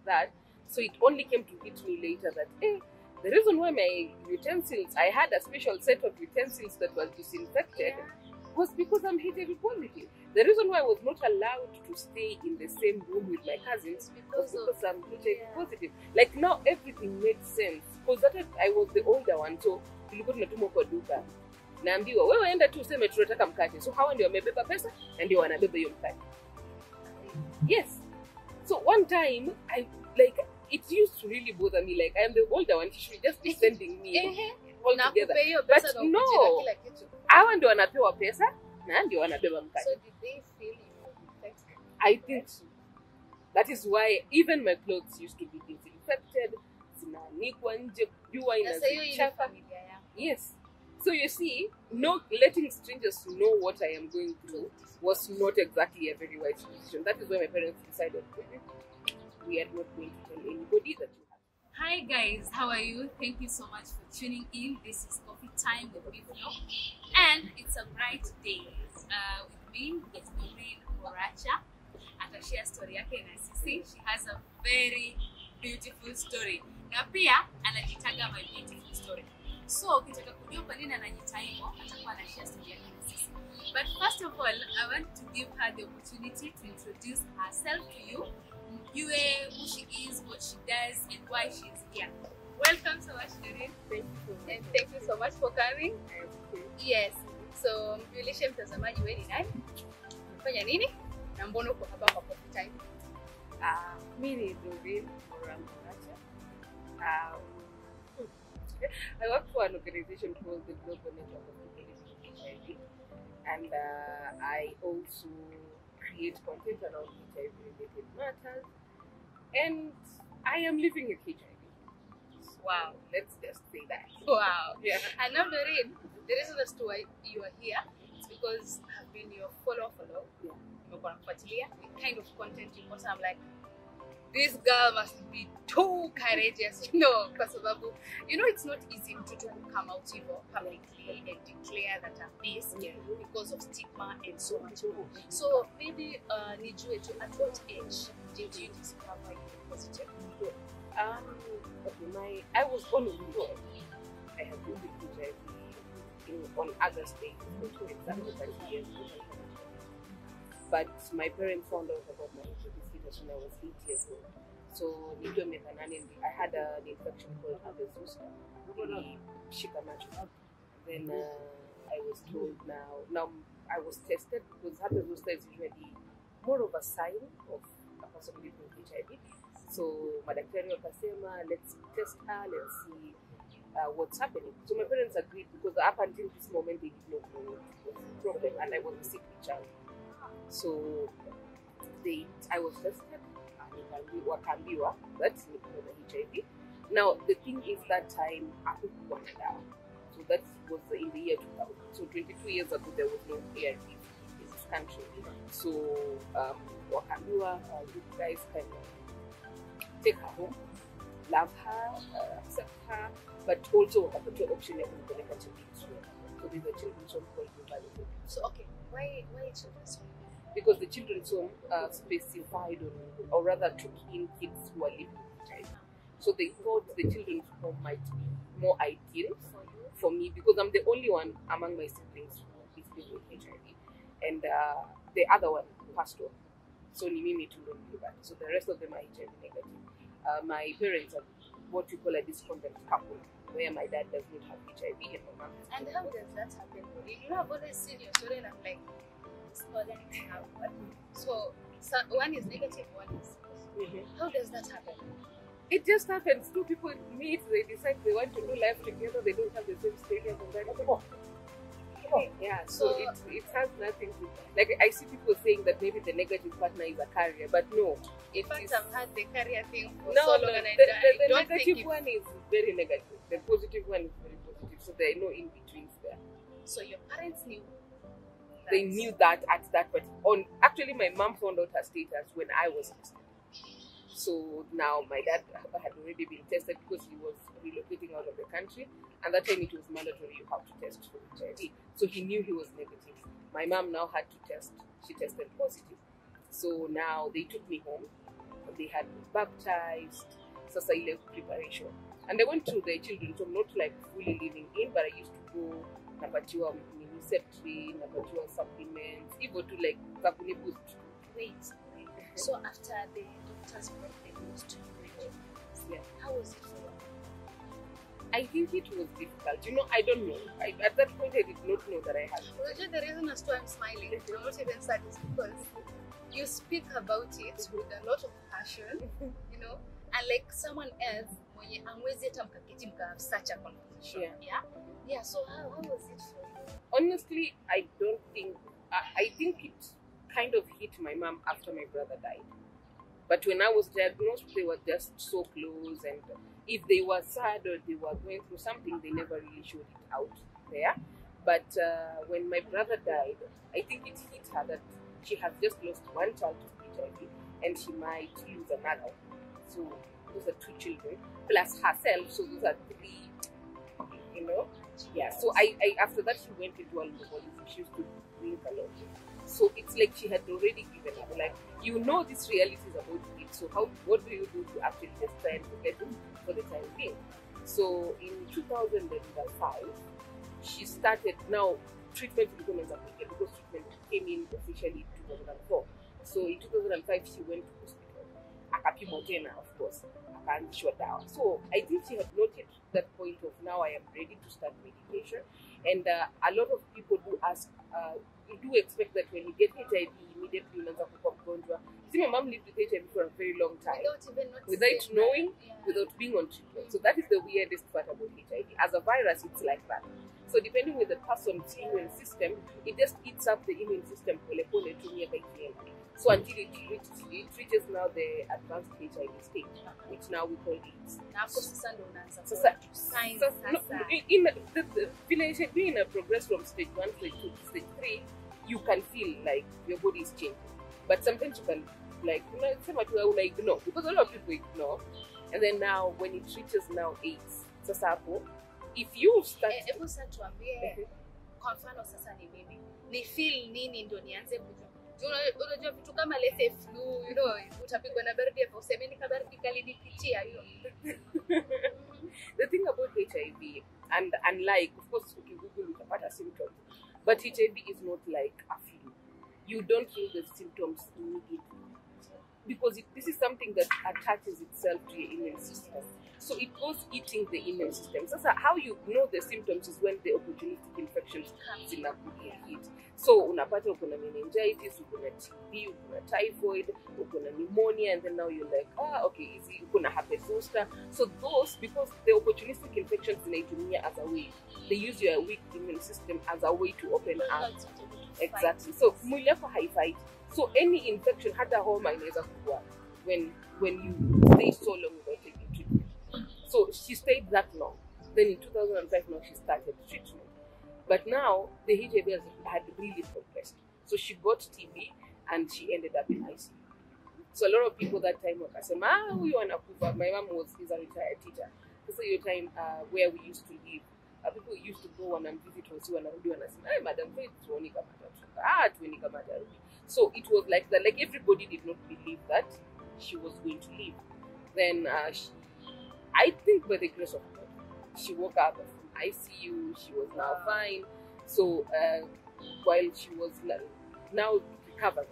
that. So it only came to hit me later that, the reason why my utensils, I had a special set of utensils that was disinfected, was because I'm HIV positive. The reason why I was not allowed to stay in the same room with my cousins was because I'm HIV positive. Like now everything makes sense. Because that I was the older one, so tulikuwa tunatumwa kwa duka. Naambiwa wewe enda tu useme tunataka mkate. So hawa ndio wamebeba pesa na ndio wanabeba hiyo mkate. Yes. So one time it used to really bother me, like I am the older one, she should just be sending me all together. But no, hawa ndio wanapewa pesa na ndio wanabeba mkate. So did they feel infected? I think so. That is why even my clothes used to be disinfected. Zinaanikwa nje, jua inazichapa. Yes. So you see, no letting strangers know what I am going through was not exactly a very wise decision. That is why my parents decided we are not going to tell anybody that you have. Hi guys, how are you? Thank you so much for tuning in. This is Coffee Time with me, and it's a bright day. With me is Doreen Moraa. Atashare story yake na sisi. She has a very beautiful story. Na pia anajitaga my beautiful story. So ukitaka kujua kwa nini anajita hivyo, atakuwa anashare story yake na sisi. But first of all, I want to give her the opportunity to introduce herself to you. You who she is, what she does, and why she is here. Welcome so much, Doreen. Thank you. And thank you so much for coming. Yes. So, mjulishe mtazamaji wewe ni nani? Unafanya nini? Na mbona uko hapa kwa Coffee Time? Mimi ni Doreen Moraa. I work for an organization called the Global Network of People Living with HIV, and I also create content around HIV-related matters, and I am living with HIV. Wow. Let's just say that. Wow. Yeah. And now, Doreen, the reason as to why you are here is because I've been your follow. Yeah. The kind of content you post, I'm like, this girl must be too courageous, because it's not easy to come out publicly and declare that I'm this because of stigma and so much more. So maybe nijue to at what age did you discover you were positive? Okay, I was born in New York. I have been with HIV on August 8th, exactly 30 years ago. But my parents found out about my HIV status when I was 8 years old. So I had an infection called Abezus. Then I was told now I was tested because Abezus is usually more of a sign of a person living with HIV. So madaktari wakasema, let's test her, let's see what's happening. So my parents agreed because up until this moment they did not know what was the problem, and I was a sickly child. So I was tested and wakambiwa that's HIV. Now the thing is that time I hakukuwa na dawa. So that was in the year 2000. So 22 years ago there was no ARV in this country. So wakambiwa, you guys can take her home, love her, accept her, but also wakapatiwa option ya kumpeleka children's home. So there's a children's home called Global. So okay, why children's home? Because the children's home specified or rather took in kids who are living with HIV. So they thought the children's home might be more ideal for me because I'm the only one among my siblings who is living with HIV. And the other one passed on. So ni mimi tu ndo nilibaki. So the rest of them are HIV negative. My parents are what you call a discontent couple, where my dad does not have HIV and my mom has. And how does that happen? You have always seen your story and I'm like, so one is negative, one is positive. How does that happen? It just happens. Two people meet, they decide they want to do life together, they don't have the same status and then yeah, so it has nothing to like. I see people saying that maybe the negative partner is a carrier, but no. In fact, I've had the carrier thing for no, so long and the negative one is very negative. The positive one is very positive. So there are no in-betweens there. So your parents knew? They knew that at that point. Actually, my mom found out her status when I was tested. So now my dad had already been tested because he was relocating out of the country, and that time it was mandatory you have to test for HIV. So he knew he was negative. My mom now had to test. She tested positive. So now they took me home they had me baptized, sasa ile preparation. And I went to the children's home, not like fully living in, but I used to go, napatiwa miniseptri, napatiwa supplements, even to like zakuni boost. Wait. So after the doctors brought the news to you, Yeah. how was it for you? I think it was difficult. You know, I don't know. At that point, I did not know that I had. Well, the reason as to I'm smiling, I'm not even sad, is because you speak about it with a lot of passion, you know, and like someone else, when you have such a conversation. Yeah. So how was it for you? Honestly, I don't think. I think it kind of hit my mom after my brother died. But when I was diagnosed, they were just so close, and if they were sad or they were going through something, they never really showed it out there. But when my brother died, I think it hit her that she has just lost one child to HIV, and she might lose another. So those are 2 children, plus herself, so those are 3, you know. Yeah, so I after that, she went into alcoholism. She used to drink a lot. So it's like she had already given up. Like, you know, this reality is about it. So what do you do to actually just try and forget it for the time being? So in 2005, she started, now treatment becomes applicable because treatment came in officially in 2004. So in 2005, she went to hospital. Akapimwa tena, of course. Akaanzishwa dawa. So I think she had noted that point of, now I am ready to start medication. And a lot of people do ask, you do expect that when you get HIV, immediately unaanza kuwa mgonjwa. See, my mom lived with HIV for a very long time without knowing, without being on treatment. So that is the weirdest part about HIV. As a virus, it's like that. So depending with the person's immune system, it just eats up the immune system. So until it reaches now the advanced HIV stage, which now we call AIDS. In a progress from stage 1, stage 2 to stage 3, you can feel like your body is changing. But sometimes you can, like, ignore, because a lot of people ignore. And then now, when it reaches now AIDS, if you start... Kwa mfano sasa ni mimi, ni feel nini ndo nianze kujua. Unajua vitu kama lethe flu, you know, utapigwa na baridi hapo, useme kabaridi kalinipitia hiyo. The thing about HIV, and unlike, of course, if you Google utapata symptoms, but HIV is not like a flu. You don't feel the symptoms immediately, because this is something that attaches itself to your immune system. So it goes eating the immune system. So how you know the symptoms is when the opportunistic infections comes in hit. So unapata ukuna meningitis, ukuna TB, ukuna typhoid, ukuna pneumonia, and then now you're like, okay, easy, ukuna herpes zoster. So those, because the opportunistic infections inaitumia as a way, they use your weak immune system as a way to open up. Exactly. So mwili yako haifight. So any infection, hata homa inaweza kuwa when you stay so long without taking treatment. So she stayed that long. Then in 2005, now she started treatment. But now the HIV had really progressed. So she got TB and she ended up in ICU. So a lot of people that time were saying, huyu anakufa. My mom is a retired teacher. So your time where we used to live, people used to go and visit us and say, Madam, tuoni kama atarudi. So it was like that. Like everybody did not believe that she was going to live. Then I think by the grace of God, she woke up from ICU. She was now fine. So while she was now recovered,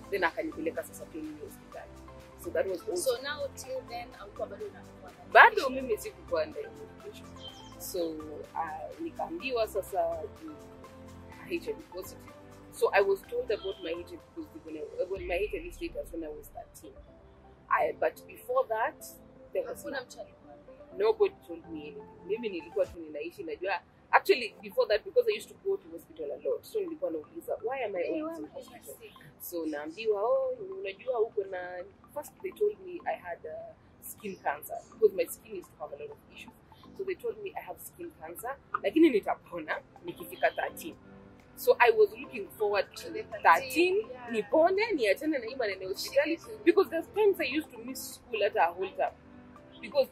then akanipeleka sasa kwenye hospitali. So that was also. So now till then, bado mimi sikuwa ndani. So nikaambiwa sasa HIV positive. So I was told about my HIV positive my HIV status when I was 13. But before that, there was nobody told me anything. Mimi nilikuwa tu ninaishi najua. Actually, before that, because I used to go to hospital a lot, so nilikuwa nauliza, why am I always in hospital? So naambiwa, unajua uko na. First they told me I had skin cancer because my skin used to have a lot of issues. So they told me I have skin cancer, lakini nitapona nikifika 13. So I was looking forward to 13, nipone, niachane na hii maneno ya hospitali, because there's times I used to miss school at a whole time. Because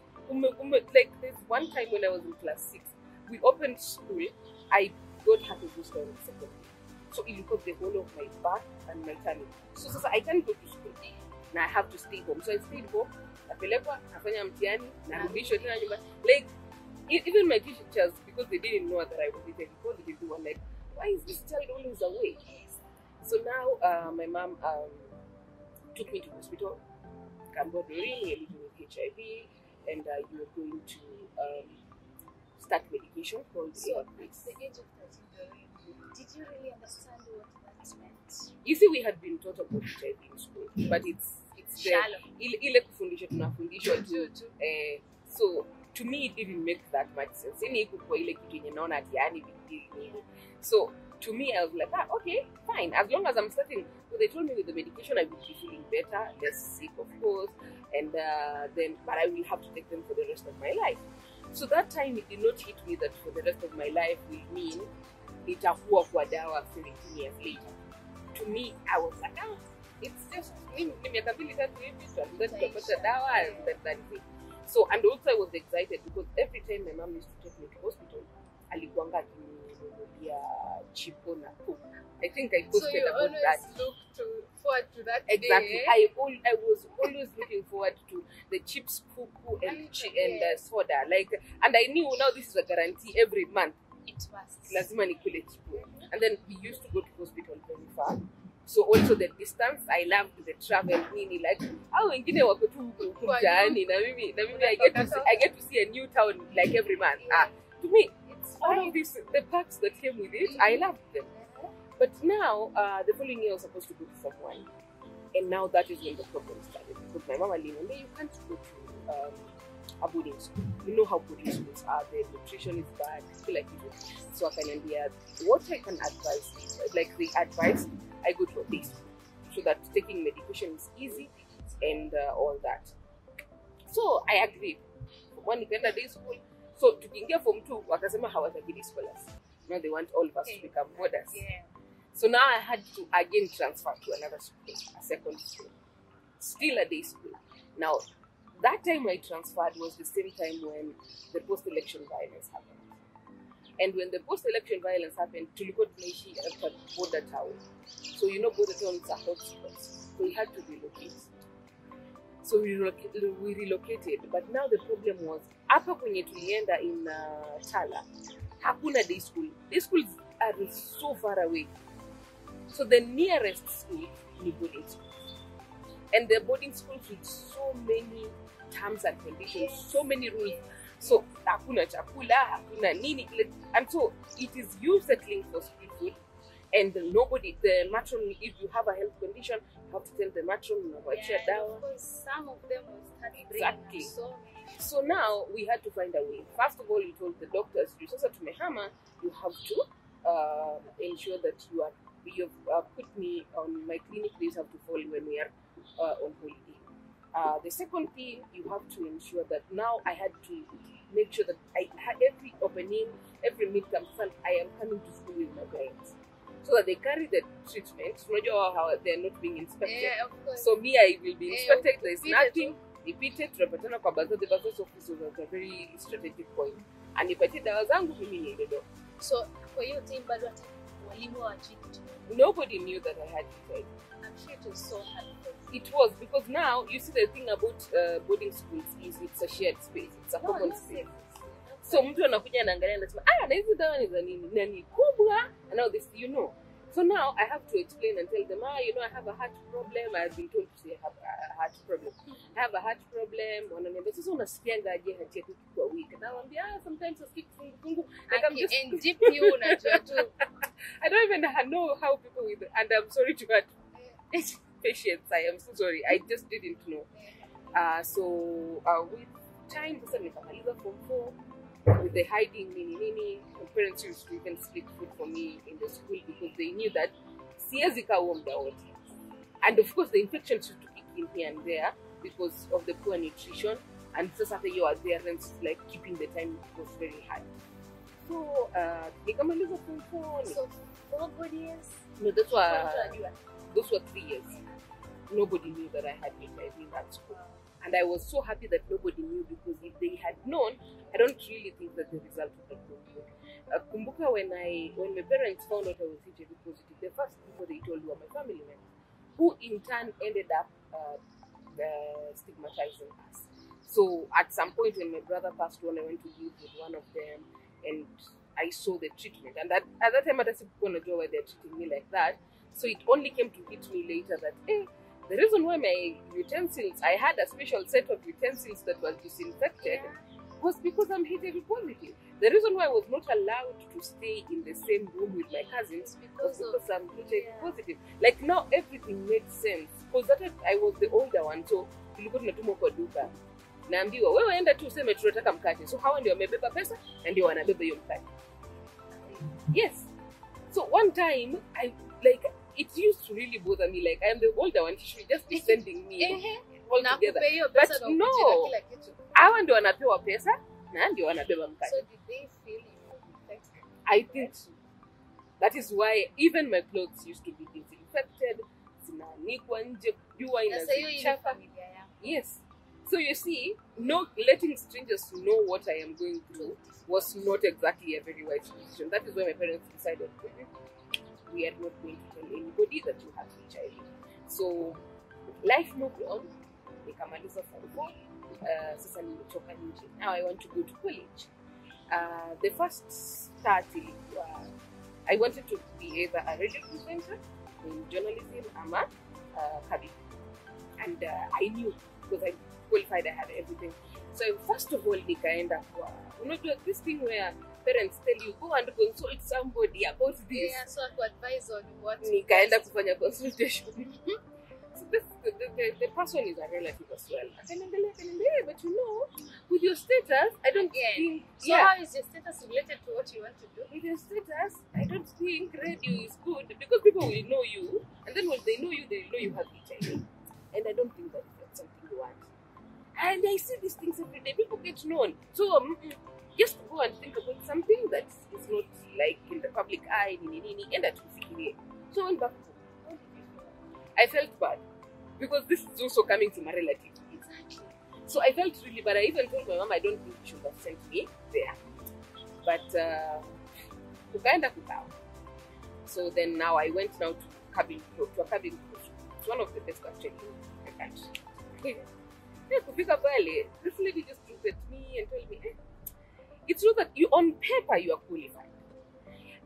like there's one time when I was in class 6, we opened school, I got herpes zoster in second. So it got the whole of my back and my tummy. So I can't go to school. na I have to stay home. So I stayed home, napelekwa, nafanya mtihani, narudishwa tena nyumbani. Like, even my teachers, because they didn't know that I was HIV positive, they were like, why is this child always away? So now my mom took me to hospital. Doreen, you're living with HIV, and you're going to start medication called So at the age of 13, did you really understand what that meant? You see, we had been taught about HIV in school, but it's Shallow. ile kufundisha tunafundishwa tu. So to me it didn't make that much sense. Ini iko kwa ile kitu yenye naona ati yani big deal. So to me I was like, okay, fine. As long as I'm starting, so they told me with the medication I would be feeling better, less sick of course, and but I will have to take them for the rest of my life. So that time it did not hit me that for the rest of my life will mean nitakuwa kwa dawa 17 years later. To me, I was like, it's just miaka mbili tatu hivi, so I'm going to get dawa and that's it. So, and also I was excited because every time my mom used to take me to hospital, alikuanga akininunulia chipo na cook. I think I posted about that. So you always look forward to that exactly. day. I was always looking forward to the chips, pupu, and soda. Like, and I knew now this is a guarantee every month. It must. Lazima nikule chipo. And then we used to go to hospital very far. So also the distance, I loved the travel. Nini like, wengine wako tu huku mtaani na mimi I get to see a new town like every month. To me, it's all of this, the perks that came with it. I loved them. But now, the following year I was supposed to go to someone, and now that is when the problem started. Because my mama Lina, you can't go to a boarding school. You know how boarding schools are. The nutrition is bad. I feel like it. So I can what I can advise is, like the advice, I go to a day school so that taking medication is easy and all that. So I agreed. When you get a day school, so to get from 2, wakasema hawataki day scholars. Now they want all of us to become boarders. Yeah. So now I had to again transfer to another school, a second school, still a day school. Now, that time I transferred was the same time when the post-election violence happened. And when the post-election violence happened, tulikuwa tunaishi at border town. So you know border towns are hotspots. So we had to relocate. So we relocated. But now the problem was, hapa kwenye tulienda in Tala, hakuna day school. Day schools are so far away. So the nearest school is boarding school. And the boarding schools with so many terms and conditions, so many rules. So hakuna chakula, hakuna nini, and so it is you settling for street food, and nobody, the matron, if you have a health condition, you have to tell the matron, Of course, some of them will start exactly. So now we had to find a way. First of all, we told the doctors, you have to ensure that you have put me on my clinic days have to fall when we are on holiday. The second thing, you have to ensure that now I had to make sure that I had every opening, every midterm, I am coming to school with my parents. So that they carry the treatment. How they're not being inspected. Yeah, of course. So me, I will be inspected. There's nothing. Repeated, tunapatana kwa baadhi the baadhi officers at a very strategic point. And nipatie dawa zangu mimi niende do. So kwa hiyo time bado hata walimu hawajui. Nobody knew that I had HIV. I'm sure it was so hard. It was, because now you see the thing about boarding schools is it's a shared space. It's a common space. So mtu anakuja anaangalia anasema na hizi dawa ni za nini? Na ni kubwa. And now this, you know. So now I have to explain and tell them, I have a heart problem. I've been told to say I have a heart problem. I have a heart problem. Wananiambia sasa unasikianga aje hati yako kwa week? Na naambia sometimes I speak fungu. Like I'm just NGPU unajua tu. I don't even know how people with, and I'm sorry to hurt patients. I am so sorry. I just didn't know. So with time, sasa nikamaliza form 4. With the hiding nini, my parents used to even split food for me in the school because they knew that siwezi kaa huo muda wote. And of course the infections used to kick in here and there because of the poor nutrition, and sasa hata your adherence, like keeping the time was very hard. So nikamaliza form 4. So 4 good years? No, those were 3 years. Nobody knew that I had HIV in that school. And I was so happy that nobody knew, because if they had known, I don't really think that the result would have been good. Kumbuka when my parents found out I was HIV positive, the first people they told were my family members, who in turn ended up stigmatizing us. So at some point when my brother passed on, I went to live with one of them, and I saw the treatment. And at that time, I didn't want to know why they're treating me like that. So it only came to hit me later that, the reason why my utensils, I had a special set of utensils that was disinfected, was because I'm HIV positive. The reason why I was not allowed to stay in the same room with my cousins was because I'm HIV positive. Like now everything made sense. Because that I was the older one, so tulikuwa tunatumwa kwa duka. Naambiwa wewe enda tu useme tunataka mkate. So hawa ndio wamebeba pesa na ndio wanabeba hiyo mkate. Yes. So one time it used to really bother me, like I am the older one, she should just be sending me all together. But no, hawa ndio wanapewa pesa na ndio wanabeba mkate. So did they feel infected? I think so. That is why even my clothes used to be disinfected. Zinaanikwa nje, jua inazichapa. Yes. So you see, no letting strangers know what I am going through was not exactly a very wise decision. That is why my parents decided we are not going to tell anybody that you have HIV. So life moved on. Nikamaliza form 4. Sasa nimetoka nje. Now I want to go to college. The first start, I wanted to be either a radio presenter in journalism or cabin. And I knew because I qualified, I had everything. So first of all, nikaenda kwa, this thing where parents tell you, go and consult somebody about this. Yeah, so I could advise on what. Nikaenda kufanya consultation. So the person is a relative as well. But with your status, I don't think. So how is your status related to what you want to do? With your status, I don't think radio is good because people will know you, and then when they know you have HIV. And I don't think that that's something you want. And I see these things every day. People get known. So just go and think about something that is not like in the public eye, and that so I went back home. I felt bad because this is also coming to my relative. Exactly. So I felt really bad. I even told my mom I don't think she should have sent me there. But kukaenda kukao. So then now I went now to a cabin crew. It's one of the best actually in the country. This lady just looked at me and told me, it's true that you on paper you are qualified,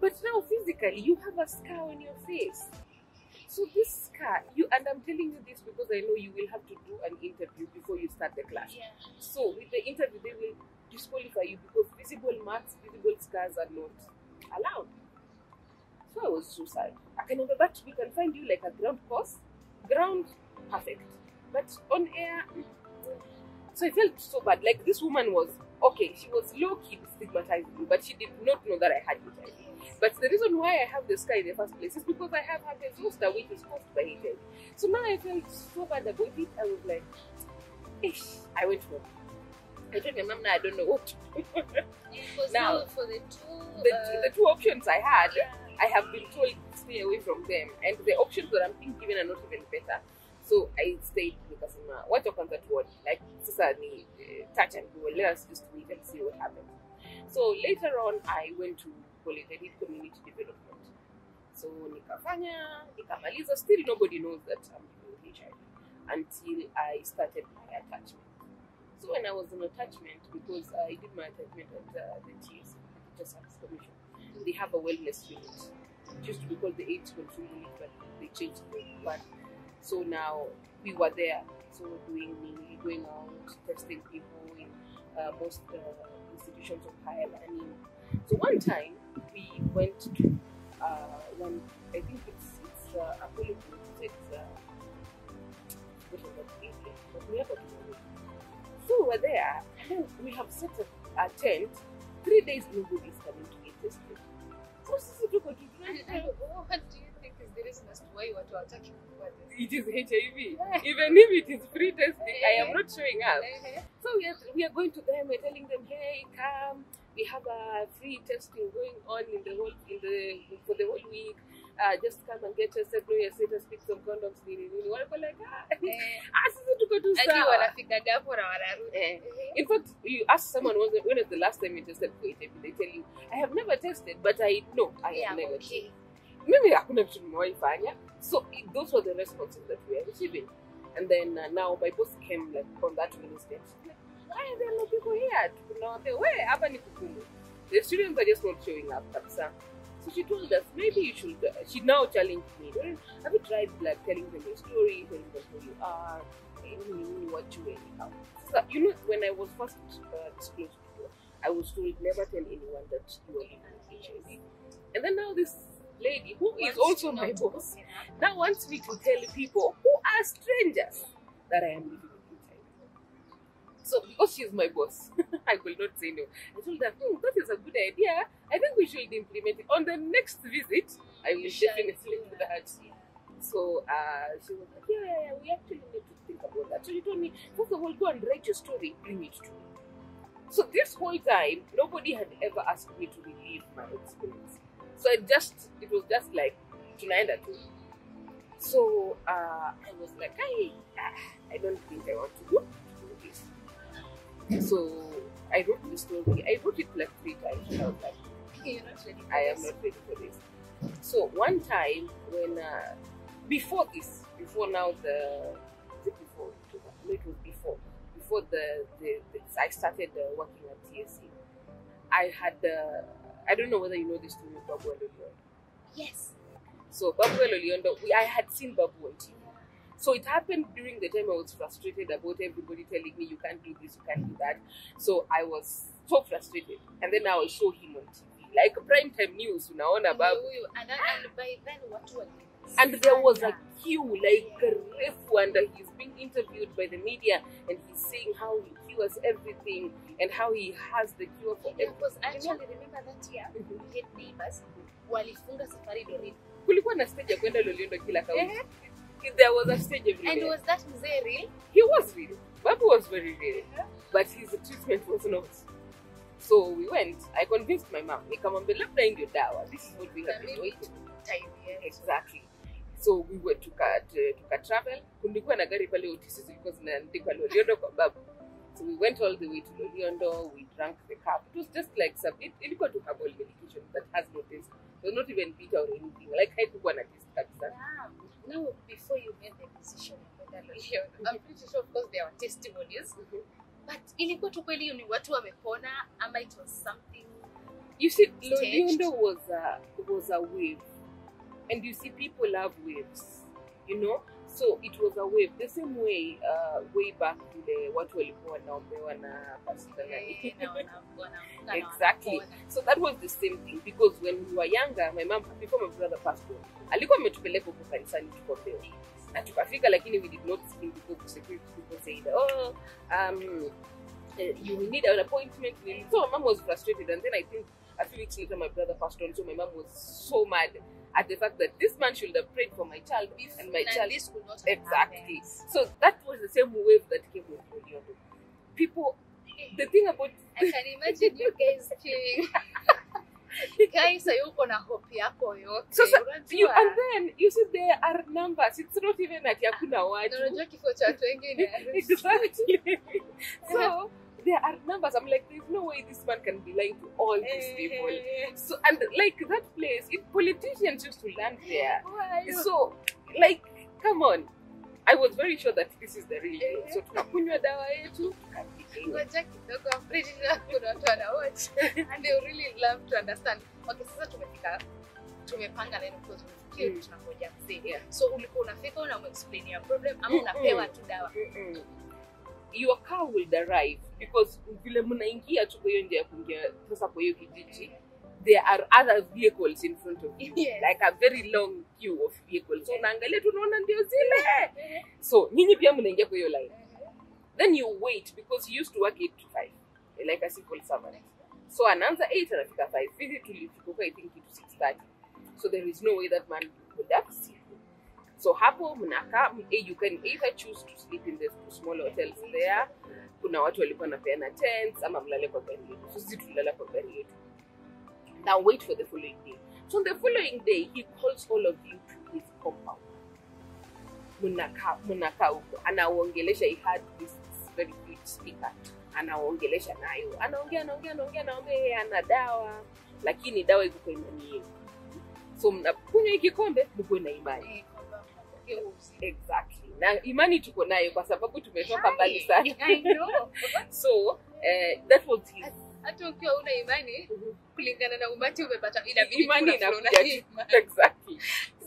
but now physically you have a scar on your face. So this scar, and I'm telling you this because I know you will have to do an interview before you start the class. Yeah. So with the interview, they will disqualify you because visible marks, visible scars are not allowed. So I was so sad. I can remember, but we can find you like a ground course, ground perfect, but on air. So I felt so bad. Like this woman was okay. She was low-key stigmatizing me, but she did not know that I had HIV. But the reason why I have the scar in the first place is because I have herpes zoster, which is caused by HIV. So now I felt so bad about it. I was like, ish. I went home. I told my mom, now I don't know what to do. Now, for the two options I had, I have been told to stay away from them, and the options that I'm being given are not even better. So I stayed because what happens at what? Like, touch and go. Let us just wait and see what happens. So later on, I went to college. I did community development. So nikamaliza. Still nobody knows that I'm doing HIV until I started my attachment. So when I was in attachment, because I did my attachment at the TS, the Service Commission, they have a wellness unit. It used to be called the AIDS control unit, but they changed the one. So now we were there, so going out, testing people in most institutions of higher learning. So one time we went to one, I think it's Apollo, so we're there, and we have set a tent. 3 days nobody's coming to get tested. So what do you think is the reason as to why you are attacking people? It is HIV. Even if it is free testing, I am not showing up. So we are going to them. We're telling them, hey, come. We have a free testing going on for the whole week. Just come and get tested. Know your status. Pick some condoms. In fact, you ask someone when is the last time you tested for HIV, they tell you, I have never tested, but I know I have never tested. Maybe I couldn't have. So those were the responses that we are receiving. And then now my boss came like on that Wednesday. She's like, why are there no people here? Where hapa ni Kukumu? The students are just not showing up, kabisa. So she told us, maybe you should, she now challenged me, have you tried like telling them your story, telling them who you are, what you really are? So, you know, when I was first disclosed to you, I was told never tell anyone that you are living with HIV. And then now this lady, who is also my boss, now wants me to tell people who are strangers that I am living with HIV. So because she's my boss, I will not say no. I told her, that is a good idea. I think we should implement it. On the next visit, I will definitely do that. So she was like, yeah, we actually need to think about that. So she told me, first of all, go and write your story, bring it to me. So this whole time, nobody had ever asked me to relive my experience. So it was just like, tunaenda tu. So I was like, I don't think I want to do this. So I wrote the story. I wrote it like 3 times. And I was like, You're not ready for I am not ready for this. So one time when, before I started working at TSC, I had, I don't know whether you know this story of Babu Oliondo. Yes. So Babu Oliondo, I had seen Babu on TV. So it happened during the time I was frustrated about everybody telling me you can't do this, you can't do that. So I was so frustrated. And then I saw him on TV. Like primetime news, unaona Babu. And by then what was it? And there was a queue, like a refu, and he's being interviewed by the media, and he's saying how he cures everything and how he has the cure for everything. Because actually, remember that year, we had neighbors, walifunga safari Doreen. Kulikuwa na stage ya kwenda Loliondo kila kaunti. There was a stage everywhere. And was that mzee real? He was real. Babu was very real. But his treatment was not. So we went. I convinced my mom. Nikamwambia labda ndio dawa. This is what we have been waiting. Exactly. So we were to travel. Kulikuwa na gari pale otisi zilikuwa zinaandikwa Loliondo kwa Babu. So we went all the way to Loliondo. We drank the cup. It was just like ilikuwa tu herbal medication that has no taste. It was not even bitter or anything. Like haikuwa na taste kabisa. Now, before you made the decision of Loliondo, I'm pretty sure, of course, there were testimonies. But ilikuwa tu kweli ni watu wamepona, ama it was something. You see, Loliondo was a wave. And you see, people love waves, you know? So it was a wave. The same way, way back to the watu walikuwa wanaombewa na pastor nani. Exactly. So that was the same thing. Because when we were younger, my mom, before my brother passed on, alikuwa ametupeleka huko kanisani tukombewa. Na tukafika, lakini we did not speak because security people said, you will need an appointment. So my mom was frustrated. And then I think a few weeks later, my brother passed on. So my mom was so mad at the fact that this man should have prayed for my child, and my child. This could not Exactly. So that was the same wave that came with Loliondo. People, the thing about I can imagine you guys cheering. Guys, ayuko na hope yako yote. So and then you see there are numbers. It's not even that hakuna watu. Unajua kifo cha watu wengine. Exactly. So there are numbers. I'm like, there's no way this man can be lying to all these people. So, and like that place, if politicians used to land there. So, like, come on. I was very sure that this is the real thing. So, tunakunywa dawa yetu. Ngoja kidogo, I'm pretty sure kuna watu wanawatch. And they really love to understand. Okay, sasa tumepanga neno because we've tunakuja mzee. So, ulikuwa unafika una explain your problem ama unapewa tu dawa. Your car will arrive because vile mnaingia tu kwa hiyo njia ya kuingia sasa kwa hiyo kijiji, there are other vehicles in front of you, like a very long queue of vehicles. So unaangalia tu unaona ndio zile. So nyinyi pia mnaingia kwa hiyo line. Then you wait because you used to work 8 to 5 like a civil servant. So anaanza 8 anafika 5. Visit tulifika I think to 6:30. So there is no way that man would have seen. So hapo mnakaa, you can either choose to sleep in the small hotels there. Kuna watu walikuwa wanapeana tents ama mlale kwa gari yetu. So sisi tulala kwa gari yetu. Now wait for the following day. So on the following day, he calls all of you to his compound. Mnakaa huko. Anaongelesha, he had this very good speaker. Anaongelesha nayo. Anaongea ana dawa, lakini dawa iko kwa imani yenu. So mnakunywa hiki kikombe mko na imani. mageuzi. Exactly. Na imani tuko nayo kwa sababu tumetoka mbali sana. I know. So that was his. Hata ukiwa una imani kulingana na umati umepata inabidi Imani kuna inakuja. Exactly.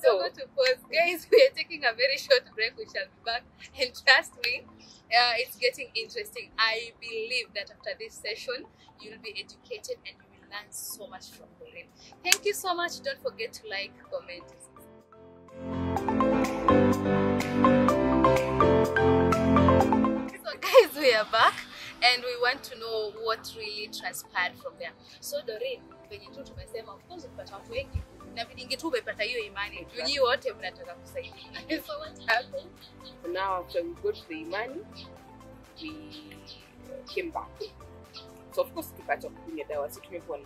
So go to pause, guys. We are taking a very short break. We shall be back, and trust me, it's getting interesting. I believe that after this session, you'll be educated and you will learn so much from Doreen. Thank you so much. Don't forget to like, comment. So, guys, we are back, and we want to know what really transpired from there. So, Doreen, venye tu tumesema, of course, upata watu wengi na vidingi tu umepata hiyo imani. Nyinyi wote mnataka kusaidia. So what happened? Now after we got the imani, we came back. So of course tukacha kukunywa dawa, si tumepona.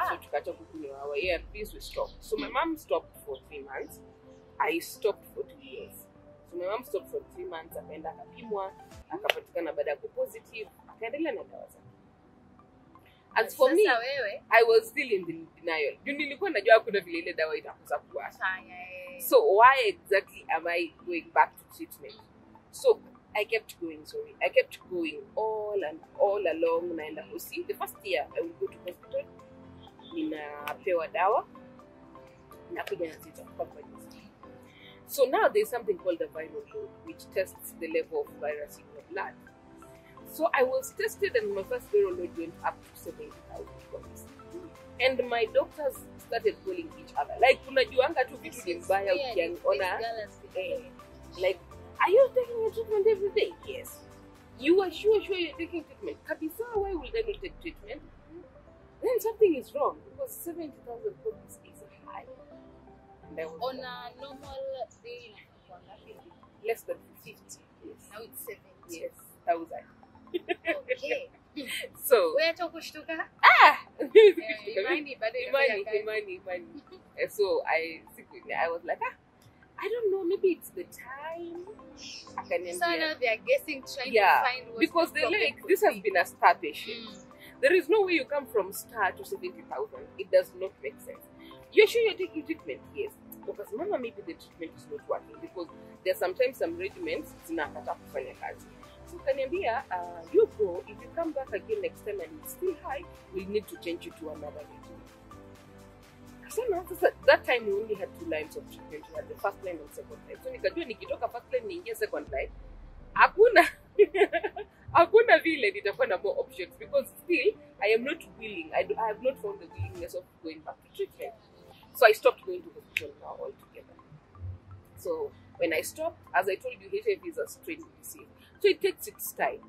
So tukacha kukunywa our ARVs, we stopped. So my mom stopped for 3 months. I stopped for 2 years. So my mom stopped for 3 months, akaenda akapimwa, akapatikana baada ya positive, akaendelea na dawa zake. As for me, I was still in the denial. Nilikuwa najua kuna vile ile dawa itakosa kuwa. So why exactly am I going back to treatment? So I kept going all along. Naenda hosi. The first year I will go to hospital. Ninapewa dawa. Nakuja na zita kwa. So now there's something called a viral load, which tests the level of virus in your blood. So I was tested and my first viral load went up to 70,000. And my doctors started calling each other. Like, unajuanga tu vitu ni mbaya ukiona. Like, are you taking your treatment every day? Yes. You are sure you're taking treatment? Kabisa, why will they not take treatment? Then something is wrong because 70,000 copies is high. And I was on a normal day, less than 50. Yes. Now it's 70. Yes, 1,000. Okay. So where to kushtuka? Imani. So I was like, I don't know, maybe it's the time. So now they are guessing, trying to find what. Because they're like, this has been a star patient. There is no way you come from star to 70,000. It does not make sense. You're sure you're taking treatment? Yes. Because mama, maybe the treatment is not working because there's sometimes some regimens zinakata kufanya kazi. So kaniambia, you go, if you come back again next time and it's still high, we need to change you to another regimen. So now, that time we only had 2 lines of treatment. We had the first line and second line. So nikajua nikitoka first line niingie second line, hakuna vile nitakuwa na more options because still I am not willing. I have not found the willingness of going back to treatment. So I stopped going to the hospital now altogether. So when I stopped, as I told you, HIV is a strange disease. So it takes its time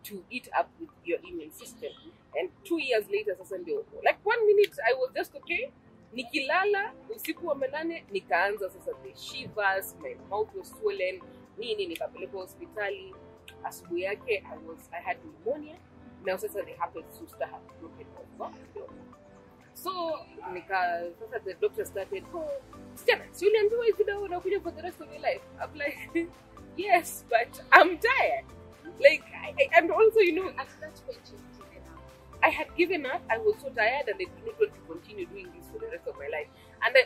to eat up with your immune system. And 2 years later, like 1 minute, I was just okay. Nikilala, usiku wa manane, nikaanza sasa the shivers, my mouth was swollen, nikapelekwa hospitali. Asubuhi yake, I had pneumonia. Now sasa the herpes zoster had broken off. So sasa the doctor started, so you uliambiwa hivi dawa unakuja for the rest of your life. I'm like, yes, but I'm tired. Like, and also, at that point, I had given up. I was so tired and I did not want to continue doing this for the rest of my life. And they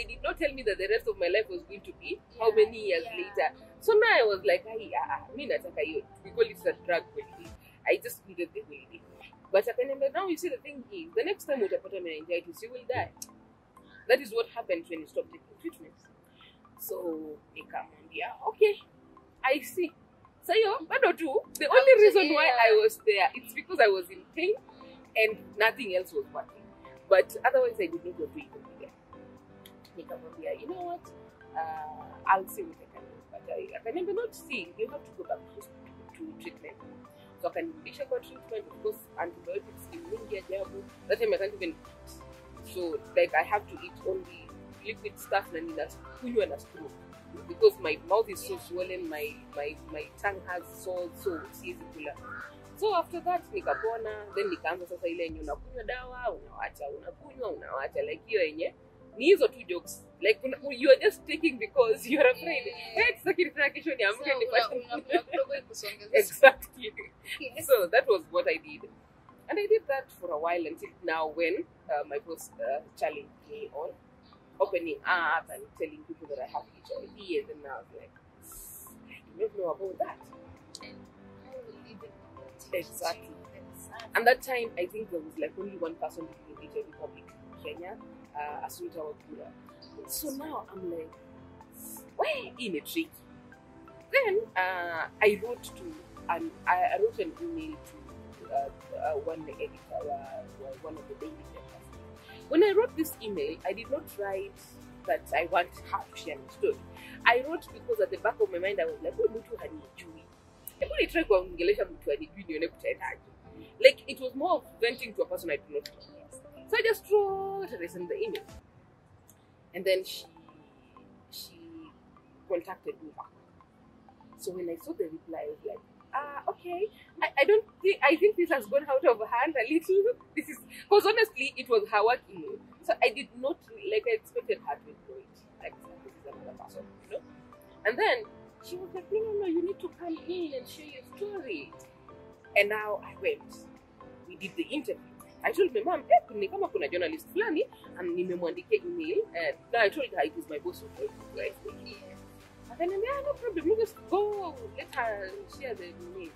did not tell me that the rest of my life was going to be how many years later. So now I was like, we call it a drug holiday. I just needed the holiday. But now you see the thing is, the next time you have meningitis, you will die. That is what happens when you stop taking treatment. So, okay, I see. So, the only reason why I was there, it's because I was in pain and nothing else was working. But otherwise, I did not want to even be there. You know what? I'll see what I can do. But I can never not see. You have to go back to treatment. So I can finish about treatment because antibiotics in India, that time I can't even eat. So like I have to eat only liquid stuff and that's kunywa na straw. Because my mouth is so swollen, my tongue has so easy kula. So after that nikapona, then nikaanza sasa ile yenye unakunywa dawa, unawacha like hiyo yenye ni hizo tu jokes. Like you are just taking because you are afraid. It's like exactly. So that was what I did. And I did that for a while until now when my boss challenged me on. opening up and telling people that I have HIV, and then I was like, I do not know about that. And how will you even know that? Exactly. That's sad. And that time, I think there was like only one person living in HIV Republic, Kenya, Asunta Wakura. So now I'm like, where in a trick? Then I wrote an email to one editor, one of the daily papers. When I wrote this email, I did not write that I want her to share my story. I wrote because at the back of my mind I was like, oh, mtu hanijui. Hebu nitry kuongelesha mtu hanijui nione kutaendaje. Like it was more of venting to a person I do not know. So I just wrote and I sent the email. And then she contacted me back. So when I saw the reply, I was like, okay. I think this has gone out of hand a little. This is because honestly it was her work email. So I did not I expected her to know it. Like this is another person, you know? And then she was like, no, you need to come in and share your story. And now I went. We did the interview. I told my mom, kama kuna journalist fulani, and nimemwandikia email. And now I told her it is my boss who told me, right? And then no problem, you just go, let her share the email.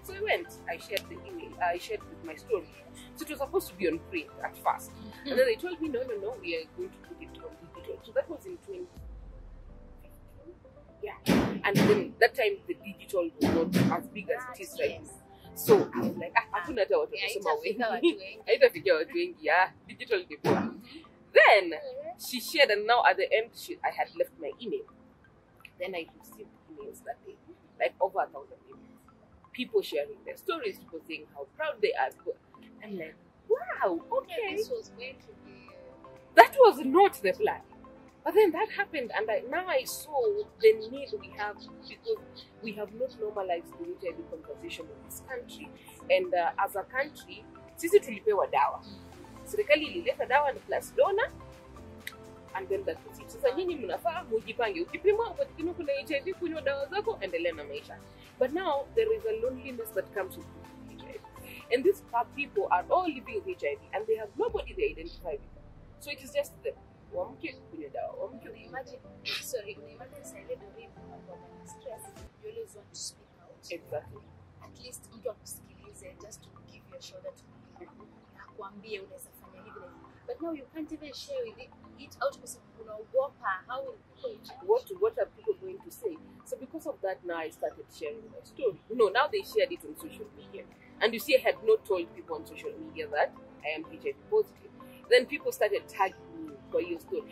So I went, I shared the email, I shared my story. So it was supposed to be on print at first. And then they told me, no, we are going to put it on digital. So that was in 2015. Yeah. And then that time the digital was not as big as it is right now. So I was like, hakuna hata watu kusoma wengi. Haitafikia watu wengi, yeah, digital before. Then she shared, and now at the end I had left my email. Then I received emails that day, like over 1,000 emails. People sharing their stories, people saying how proud they are. I'm like, wow, okay. This was going to be. That was not the plan. But then that happened, and now I saw the need we have, because we have not normalized the HIV conversation in this country. And as a country, sisi tulipewa dawa. Serikali ilileta dawa na plus donor, and then that was it. Sasa nyinyi mnafaa mujipange. Ukipimwa upatikana kuna HIV, kunywa dawa zako, endelea na maisha. But now there is a loneliness that comes with HIV. And these people are all living with HIV, and they have nobody they identify with. So it is just them. Imagine Doreen stress, you always want to speak out. Exactly. At least mtu akusikilize, just to give you a shoulder to na kuambia unaweza fanya hivi na hivi. But now you can't even share it out because unaogopa. How will people what are people going to say? So because of that, now I started sharing my story. Now they shared it on social media. And you see, I had not told people on social media that I am HIV positive. Then people started tagging me for your story.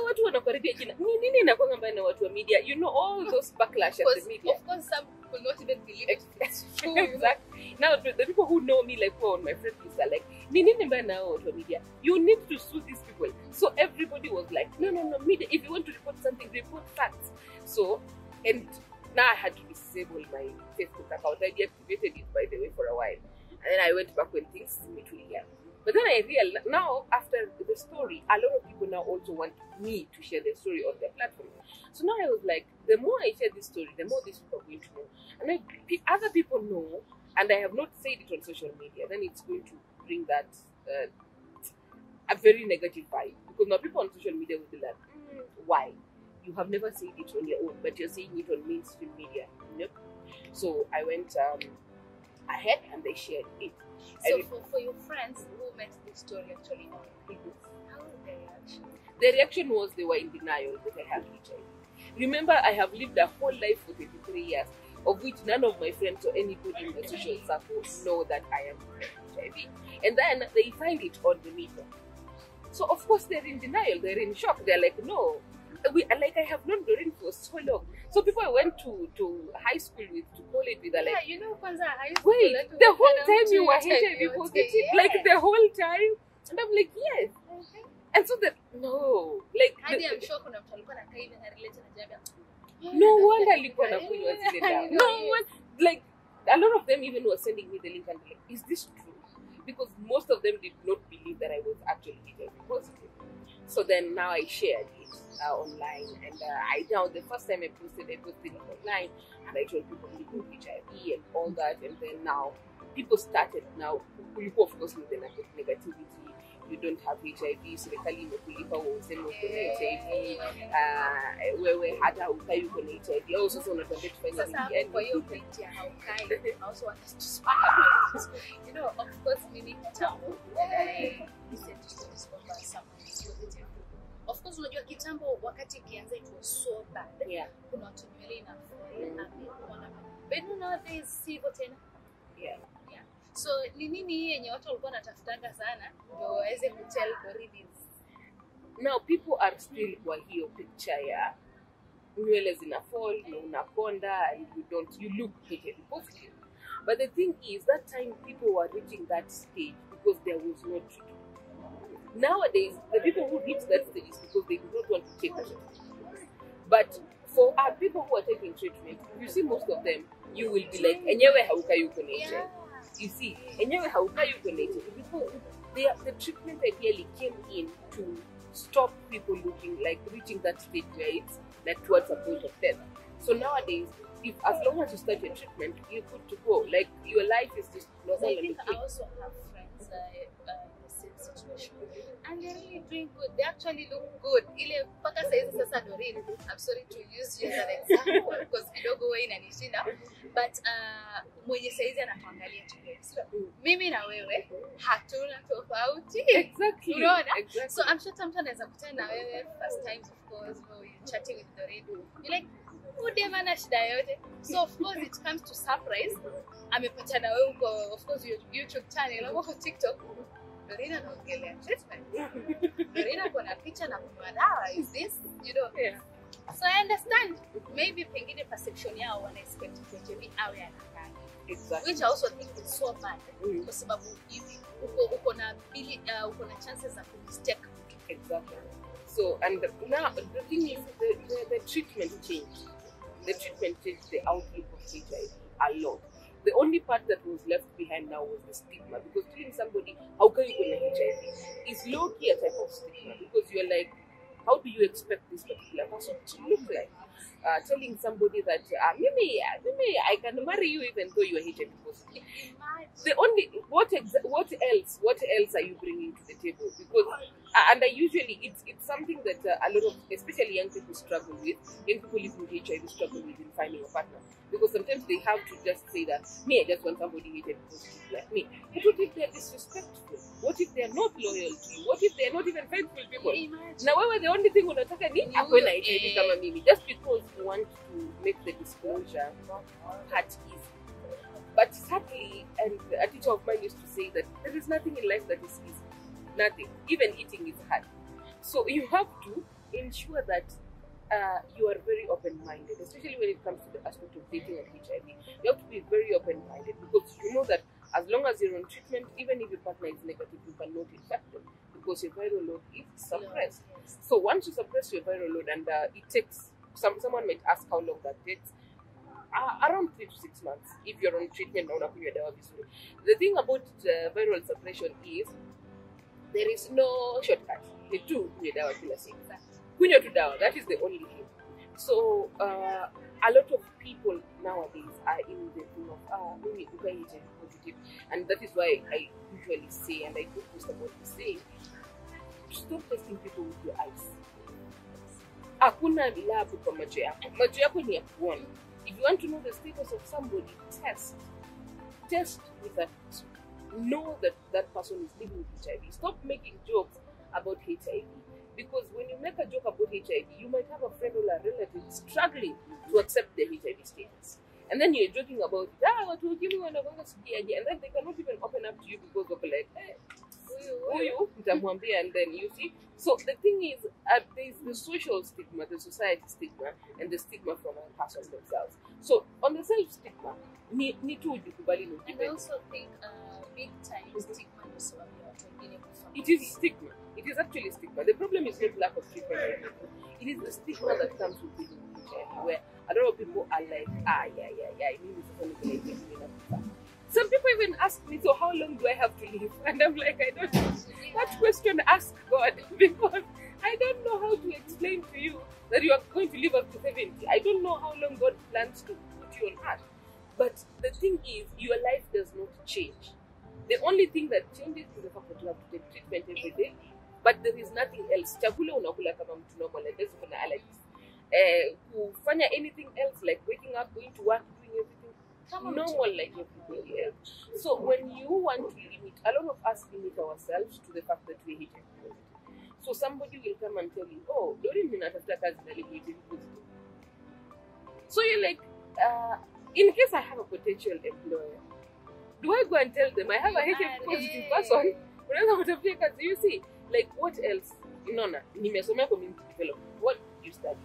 Watu wanakaribia jina. Nini inakuwa mbaya na watu wa media? You know all those backlash at the media. Of course, some will not even believe it. It's true. Exactly. Now the people who know me, like who are on my friend list, are like, nini mbaya na watu wa media? You need to sue these people. So everybody was like, no, media. If you want to report something, report facts. So, and now I had to disable my Facebook account. I deactivated it, by the way, for a while. And then I went back when things went really young. But then I realized, now after the story, a lot of people now also want me to share their story on their platform. So now I was like, the more I share this story, the more these people are going to know. And other people know, and I have not said it on social media, then it's going to bring that a very negative vibe. Because now people on social media will be like, why? You have never said it on your own, but you're saying it on mainstream media. Nope. So I went ahead and they shared it. So for your friends who met this story actually, how was their reaction? Their reaction was they were in denial that I have HIV. Remember, I have lived a whole life for 23 years, of which none of my friends or anybody in the social circle know that I am HIV. And then they find it on the media. So of course they're in denial, they're in shock. They're like, no, I have known Doreen for so long. So people I went to high school with, to college with, are like, yeah, Kwanza high school. Wait, the whole time you were HIV positive, like the whole time? And I'm like, yes. And so no, like, I'm sure kuna mtu alikuwa anakaa hivi na relate na Jabia. No wonder alikuwa anakunywa zile dawa. No one, like, a lot of them even were sending me the link and like, is this true? Because most of them did not believe that I was actually HIV positive. So then now I shared it online, and the first time I posted it online, and I told people living with HIV and all that, and then now people started now, of course, with the negativity. you don't have HIV, serikali imekulipa useme uko na HIV, wewe hata haukai uko na HIV, au sasa unatuambia tufanye Sasa nini? kwa hiyo point ya haukai, I also want us to speak about it. You know, of course, mimi kitambo, recent stories kwamba someone is positive. Of course, unajua kitambo wakati ikianza it was so bad. Yeah. Kuna watu nywele inafall, ameona. But nowadays, si hivyo tena. Yeah. Yeah. So, ni nini hii yenye watu walikuwa wanatafutanga sana ndio waweze kutell Doreen is Now people are still kwa hiyo picture ya nywele zina fall na unakonda and you look HIV positive. But the thing is, that time people were reaching that stage because there was no treatment. Nowadays, the people who reach that stage is because they do not want to take treatment. But for our people who are taking treatment, you see most of them, you will be like, enyewe haukai uko na HIV. You see, enyewe haukai uko na HIV because the treatment ideally came in to stop people reaching that stage where it's like towards a point of death. So nowadays, if as long as you start your treatment, you're good to go. Like your life is just normal. I think I also have friends in the same situation, and they're really doing good. They actually look good. Ile mpaka saizi sasa Doreen, I'm sorry to use you as an example because kidogo wewe inanishinda, but mwenye saizi anatuangalia tu. Mimi na wewe hatuna tofauti. Exactly. Unaona? Exactly. So I'm sure mtu anaweza kutana na wewe first times, of course, you're chatting with Doreen. You're like, udemana shida yote. So of course it comes to surprise. Amepata na wewe uko, of course, your YouTube channel au kwa TikTok. Doreen anaongelea treatment. Doreen akona picha na kunywa dawa. Is this, you know? Yeah. So I understand. Maybe pengine perception yao wana expect HIV awe anakaa. Exactly. Which I also think is so bad. Kwa sababu hivi uko na chances za mistake. Exactly. So, and now the thing is, the treatment changed. The treatment changed the outlook of HIV a lot. The only part that was left behind now was the stigma, because telling somebody how can you go to HIV is low key a type of stigma, because you're like, how do you expect this particular person to look like? Telling somebody that maybe I can marry you even though you are HIV positive. The only what else are you bringing to the table? Because and it's something that a lot of, especially young people, struggle with. Young people living with HIV struggle with in finding a partner, because sometimes they have to just say that I just want somebody HIV positive like me. But what if they're disrespectful? What if they're not loyal to you? What if they're not even faithful people? Now wewe the only thing unataka ni akwe na HIV kama mimi, just because you want to make the disclosure part easy. But sadly, and a teacher of mine used to say that there is nothing in life that is easy. Nothing. Even eating is hard. So you have to ensure that you are very open-minded, especially when it comes to the aspect of dating and HIV. You have to be very open-minded, because you know that as long as you're on treatment, even if your partner is negative, you cannot infect them, because your viral load is suppressed. So once you suppress your viral load, and it takes, someone might ask how long that takes, around 3 to 6 months if you're on treatment. The thing about viral suppression is there is no shortcut. The two kunywa dawa kila siku. Kunywa tu dawa, that is the only thing. So a lot of people nowadays are in the thing of maybe HIV positive, and that is why I usually say, and I do post about this, saying, stop testing people with your eyes. Hakuna lab kwa macho yako. Macho yako ni ya kuona. If you want to know the status of somebody, test with that. Know that that person is living with HIV. Stop making jokes about HIV, because when you make a joke about HIV, you might have a friend or a relative struggling to accept their HIV status, and then you're joking about what will give you and then they cannot even open up to you because of like, and then you see. So the thing is, there is the social stigma, the society stigma, and the stigma from a person themselves. So on the self stigma, and I also think big time stigma is it is stigma. It is actually stigma. The problem is not lack of treatment. It is the stigma that comes with living with HIV, where a lot of people are like, some people even ask me, so how long do I have to live? And I'm like, I don't know. That question, ask God, because I don't know how to explain to you that you are going to live up to 70. I don't know how long God plans to put you on earth. But the thing is, your life does not change. The only thing that changes is the fact that you have to take treatment every day, nothing else. Chakula unakula kama mtu normal, and there's no allergies. Kufanya anything else like waking up, going to work, doing everything normal like everybody else. So when you want to limit, a lot of us limit ourselves to the fact that we hate it. So somebody will come and tell you, oh, Doreen ninatafuta kazi na HIV positive. So you're like, in case I have a potential employer, do I go and tell them I have a HIV positive person? You see, like what else? Nimesomea community development. What did you study?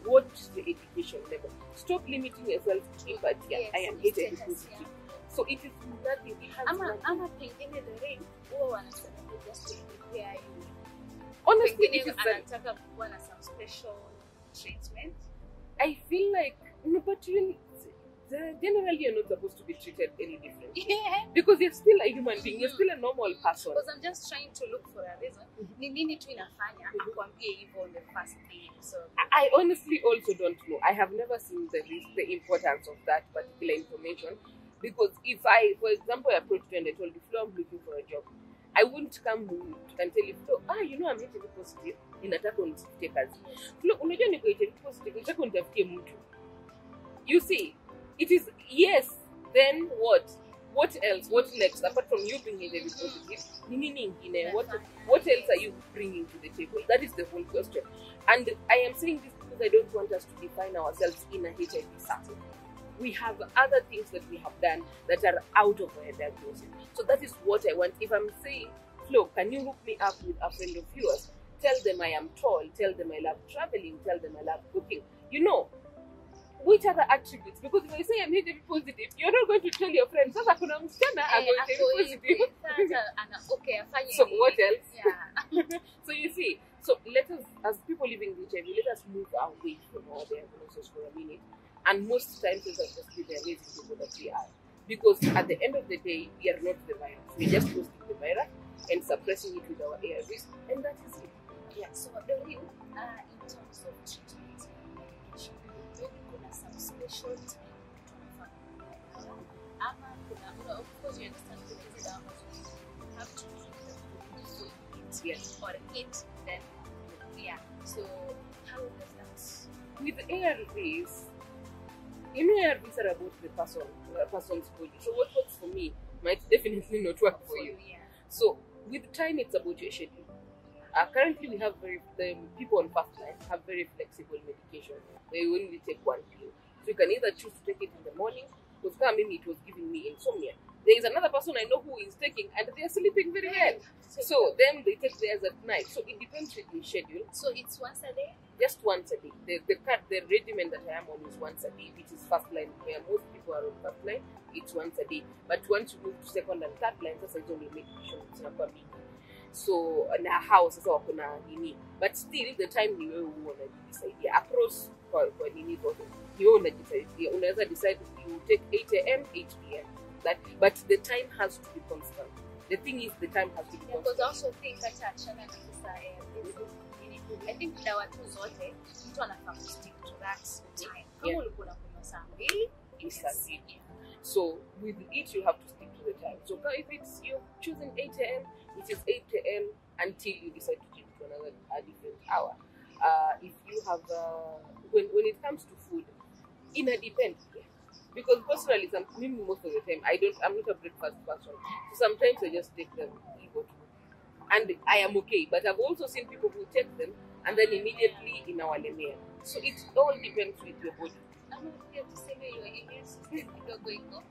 What's the education level? Stop limiting yourself to empathy. Yes, I am HIV status, positive. So it is nothing. It has nothing. Ama pengine Doreen huwa wanasema just to prepare you. Honestly, Pengine it is anataka kuwa na some special treatment. I feel like no, but generally you're not supposed to be treated any different. Yeah. Because you're still a human being, you're still a normal person. Because I'm just trying to look for a reason. Ni nini tu inafanya akwambie hivyo on the first day. So I honestly also don't know. I have never seen the importance of that particular information. Because if I, for example, approached you and I told you, Flo, I'm looking for a job, I wouldn't come and tell you, Flo, I'm HIV positive, ninataka unitafutie kazi. Flo, unajua niko HIV positive, nataka unitafutie mtu. You see, it is, yes, then what? What else? What next? Apart from you being HIV positive, what else are you bringing to the table? That is the whole question. And I am saying this because I don't want us to define ourselves in a HIV setting. We have other things that we have done that are out of our diagnosis. So that is what I want. If I'm saying, Flo, can you hook me up with a friend of yours? Tell them I am tall. Tell them I love traveling. Tell them I love cooking. Which other attributes? Because if I say I'm HIV positive, you're not going to tell your friends, Sasa kuna msichana I'm HIV positive. So what else? Yeah. So you see, so let us, as people living with HIV, let us move away from our diagnosis for a minute. And most times, let us just be the amazing people that we are. Because at the end of the day, we are not the virus. We're just hosting the virus and suppressing it with our ARVs, and that is it. Yeah. So Doreen, in terms of treatment, maybe kuna some special time of course you understand the you have to eat, Yes. or eat then, yeah. So how does that? With ARVs, ARVs are about the person's body. So what works for me might definitely not work for you. Yeah. So with time, it's about your schedule. Currently, we have the people on first line have very flexible medication. They only take one pill. So you can either choose to take it in the morning, because it was giving me insomnia. There is another person I know who is taking, and they are sleeping very well. So then they take theirs at night. So it depends with your schedule. So it's once a day? Just once a day. The regimen that I am on is once a day, which is first line, where most people are on first line. It's once a day. But once you move to second and third line, that's only medication. It's not for me. So in a house, but still the time you want to decide across for nini zote. You want to decide you take 8 a.m., 8 p.m. But the time has to be constant. The thing is, the time has to be constant. Because I also think that I think dawa tu zote mtu anafaa stick to that time. Kama ulikuwa unakunywa saa 2, yes. So with it, you have to stick to the time. So if it's you're choosing 8 a.m., it is 8 a.m. until you decide to change to another different hour. If you have when it comes to food, it depends. Because personally, most of the time I'm not a breakfast person. So sometimes I just take them and I am okay. But I've also seen people who take them and then immediately in our lemea. So it all depends with your body. I'm not here to say your immune system is going on.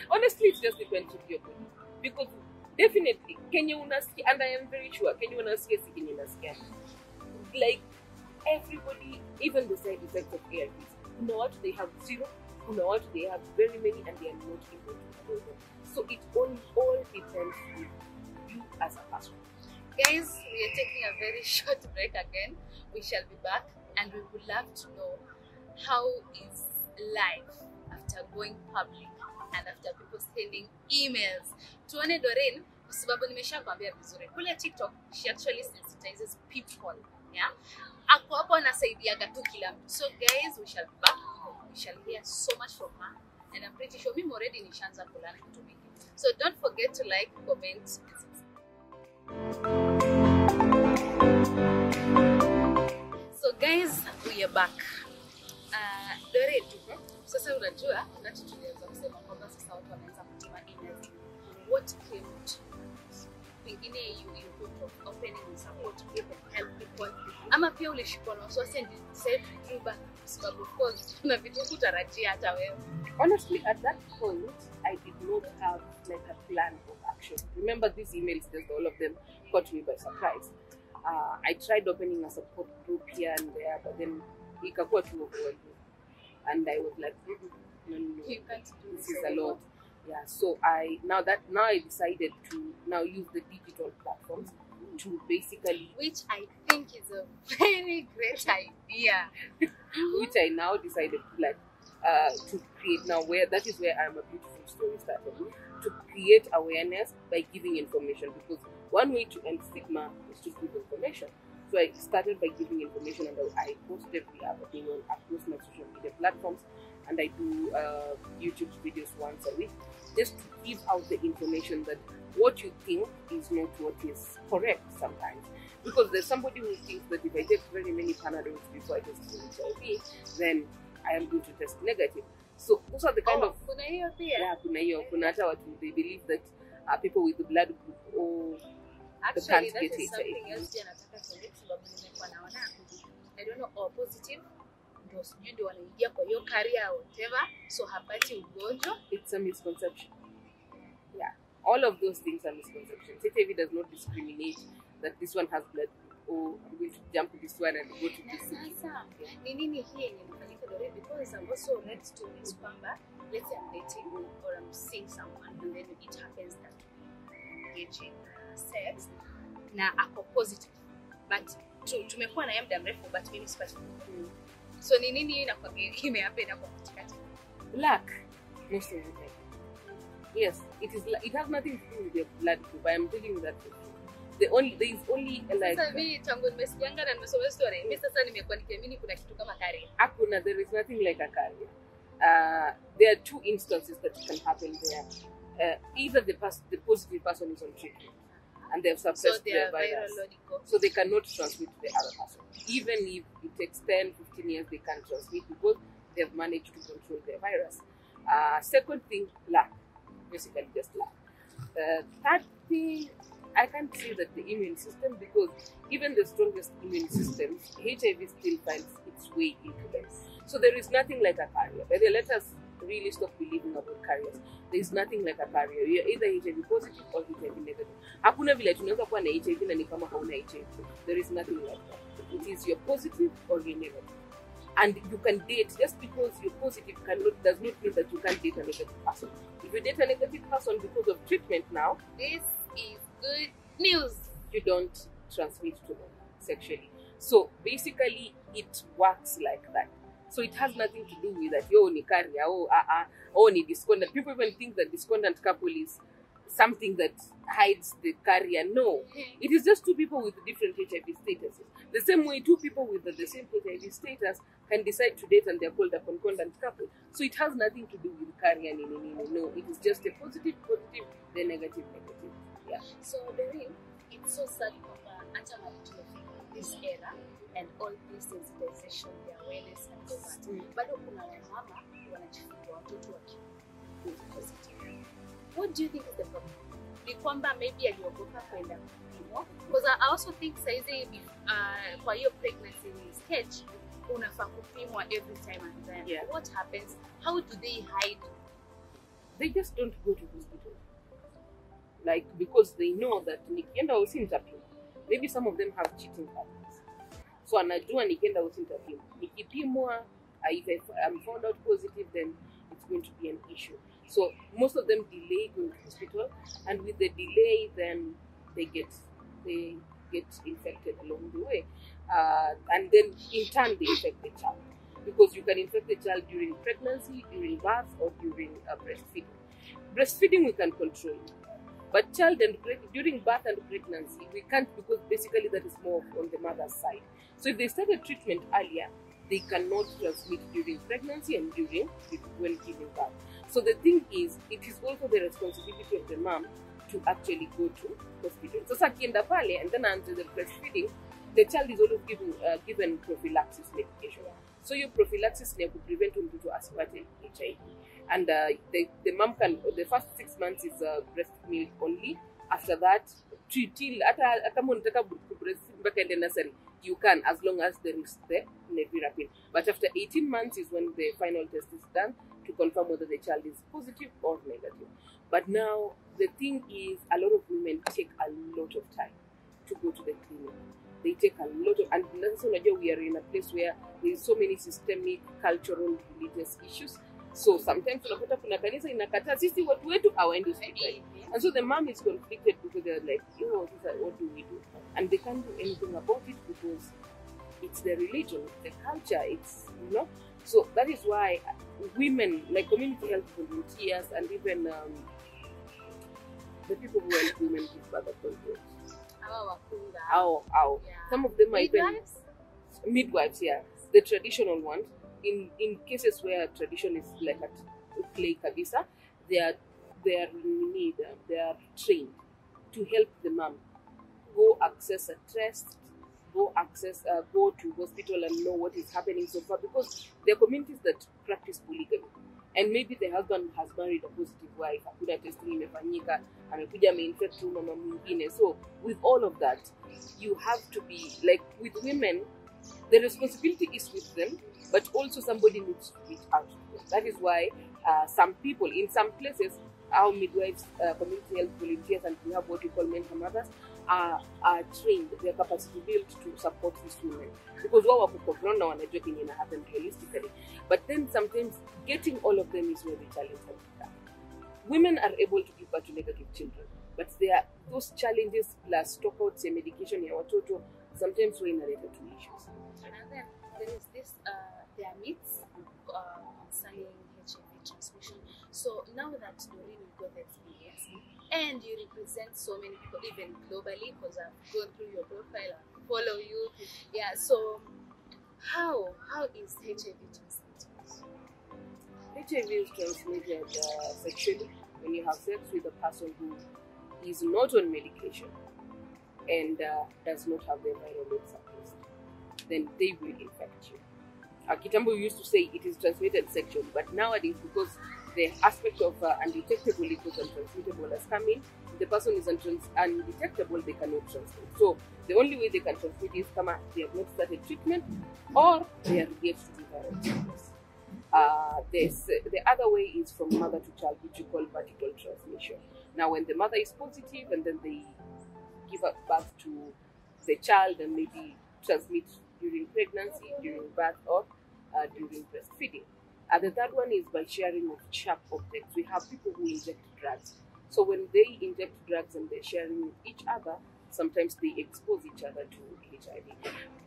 Honestly, it just depends with your body. Because definitely, Kenya unasikia, and I am very sure, Kenya unasikia, si Kenya unasikia. Like everybody, even the side effects of ARVs, you know what, they have 0, you know what, they have very many, and they are not able to control them. So it all depends with you as a person. Guys, we are taking a very short break again. We shall be back, and we would love to know how is life after going public and after people sending emails. Tuone Doreen, kwa sababu nimeshakwambia vizuri. Kule TikTok, she actually sensitizes people. Yeah? Ako hapo anasaidiaga tu kila mtu. So guys, we shall be back. We shall hear so much from her. And I'm pretty sure mimi already nishaanza kulana kitu mingi. So don't forget to like, comment, and subscribe. back. Doreen, sasa unajua wakati tulianza kusema kwamba sasa watu wanaanza kutuma emails. What came to pengine you thought of opening support group and help people, ama pia ulishikwa na wasiwasi and said to back, sababu of course kuna vitu kutarajia hata wewe? Honestly, at that point, I did not have like a plan of action. Remember, these emails, just all of them caught me by surprise. I tried opening a support group here and there, but then ikakuwa too overwhelming, and I was like, no, You can't do this is a lot. Yeah, so I decided to now use the digital platforms to basically, which I think is a very great idea. which I now decided to create now, where that is where I'm a beautiful story started, to create awareness by giving information, because one way to end stigma is to give information. So I started by giving information, and I post every other thing across my social media platforms, and I do YouTube videos once a week, just to give out the information that what you think is not what is correct sometimes. Because there's somebody who thinks that if I take very many Panadols before I test HIV, then I am going to test negative. So those are the kind of kuna hiyo pia. Yeah, kuna hata watu, they believe that people with the blood group Actually, can't that get is something HIV. else nataka kueleza, sababu nimekuwa naona I don't know, O positive ndio sijui ndio wanaingia kwa hiyo career or whatever, so hapati ugonjwa. It's a misconception. Yeah, all of those things are misconceptions. HIV does not discriminate that this one has blood group, or I'm going to jump to this one and go to this one. Sasa ni nini hii yenye inafanyika Doreen? Because I'm also read stories kwamba let's say I'm dating or I'm seeing someone and then it happens that engaging sex na ako positive, but tumekuwa na yeye muda mrefu but mimi sipati. So ni nini inakwambia imehappen hapo katikati? Luck, most of the time. Yes, it has nothing to do with your blood group. I am telling you that. There is only like. Sasa mimi tangu nimesikianga na nimesoma story, mimi sasa nimekuwa nikiamini kuna kitu kama career. Hakuna, there is nothing like a career. There are two instances that can happen there. Either the positive person is on treatment and they have suppressed their virus, so they cannot transmit to the other person. Even if it takes 10, 15 years, they can't transmit because they have managed to control their virus. Second thing, luck. Basically just luck. Third thing, I can't say that the immune system, because even the strongest immune systems, HIV still finds its way into them. So there is nothing like a carrier. But let us really stop believing about carriers. There is nothing like a carrier. You are either HIV positive or HIV negative. Hakuna vile tunaweza kuwa na HIV na ni kama hauna HIV. There is nothing like that. It is you're positive or you're negative. And you can date, just because you're positive does not mean that you can't date a negative person. If you date a negative person because of treatment now, this is good news. You don't transmit to them sexually. So basically, it works like that. So it has nothing to do with that. Yo ni carrier, ni discordant. People even think that discordant couple is something that hides the carrier. No, it is just two people with different HIV statuses. The same way two people with the same HIV status can decide to date and they're called a concordant couple. So it has nothing to do with carrier. No, it is just a positive, then negative. Yeah. So Doreen, it's so sad until this era and all this sensitization, the awareness and all that. Bado kuna wamama wanajifungua watoto wakiwa positive. What do you think is the problem? Ni kwamba maybe aliogopa kwenda kupimwa? Because I also think saizi kwa hiyo pregnancy stage unafaa kupimwa every time and then. Yeah. What happens? How do they hide? They just don't go to hospital. Like, because they know that nikienda usintapima. Maybe some of them have cheating patterns. So anajua nikienda usintapima. Nikipimwa, if I'm found out positive, then it's going to be an issue. So most of them delay going to hospital, and with the delay, then they get infected along the way, and then in turn they infect the child, because you can infect the child during pregnancy, during birth, or during breastfeeding. Breastfeeding we can control, but during birth and pregnancy we can't, because basically that is more on the mother's side. So if they started treatment earlier, they cannot transmit during pregnancy and when giving birth. So the thing is, it is also the responsibility of the mom to actually go to hospital. So akienda pale and then until the breastfeeding, the child is always given prophylaxis medication. Yeah. So your prophylaxis ne prevent mtoto asipate HIV. And the mom can, the first 6 months is breast milk only. After that, till ata unataka breastfeed mpaka ende nursery, you can, as long as there is the nevirapine. But after 18 months is when the final test is done to confirm whether the child is positive or negative. But now the thing is, a lot of women take a lot of time to go to the clinic. They take a lot of, and we are in a place where there is so many systemic, cultural, religious issues. So sometimes unapata kuna kanisa inakataa sisi watu wetu hawaendi hospitali. And so the mom is conflicted because they're like, what do we do? And they can't do anything about it because it's the religion, it's the culture, it's, So that is why women, like community health volunteers and even the people who help women give birth at control. Yeah. Some of them are Midwives? Midwives, yeah. The traditional ones. In cases where tradition is like at play kabisa, they are trained to help the mom go access a test, go to hospital and know what is happening so far, because there are communities that practice polygamy. And maybe the husband has married a positive wife, hakuna testing imefanyika, amekuja ameinfect mama mwingine. So with all of that, you have to be like, with women, the responsibility is with them, but also somebody needs to reach out to them. That is why some people, in some places, our midwives, community health volunteers, and we have what we call mentor mothers, are trained, their capacity built to support these women. Because what we happen realistically. But then sometimes getting all of them is where the challenge comes. Women are able to give birth to negative children, but there are those challenges plus stockouts and medication ya watoto sometimes were related to issues. And then there is this, there are myths concerning HIV transmission. So now that Doreen will go the experience, and you represent so many people, even globally, because I've gone through your profile, I follow you. Yeah, so how is HIV transmitted? HIV is transmitted sexually when you have sex with a person who is not on medication and does not have the environment suppressed. Then they will infect you. Kitambo used to say it is transmitted sexually, but nowadays, because the aspect of undetectable equals untransmittable has come in, if the person is undetectable, they cannot transmit. So the only way they can transmit is they have not started treatment or they are yet to develop symptoms. The other way is from mother to child, which we call vertical transmission. Now, when the mother is positive and then they give birth to the child and maybe transmit during pregnancy, during birth, or during breastfeeding. The third one is by sharing of sharp objects. We have people who inject drugs. So when they inject drugs and they're sharing with each other, sometimes they expose each other to HIV.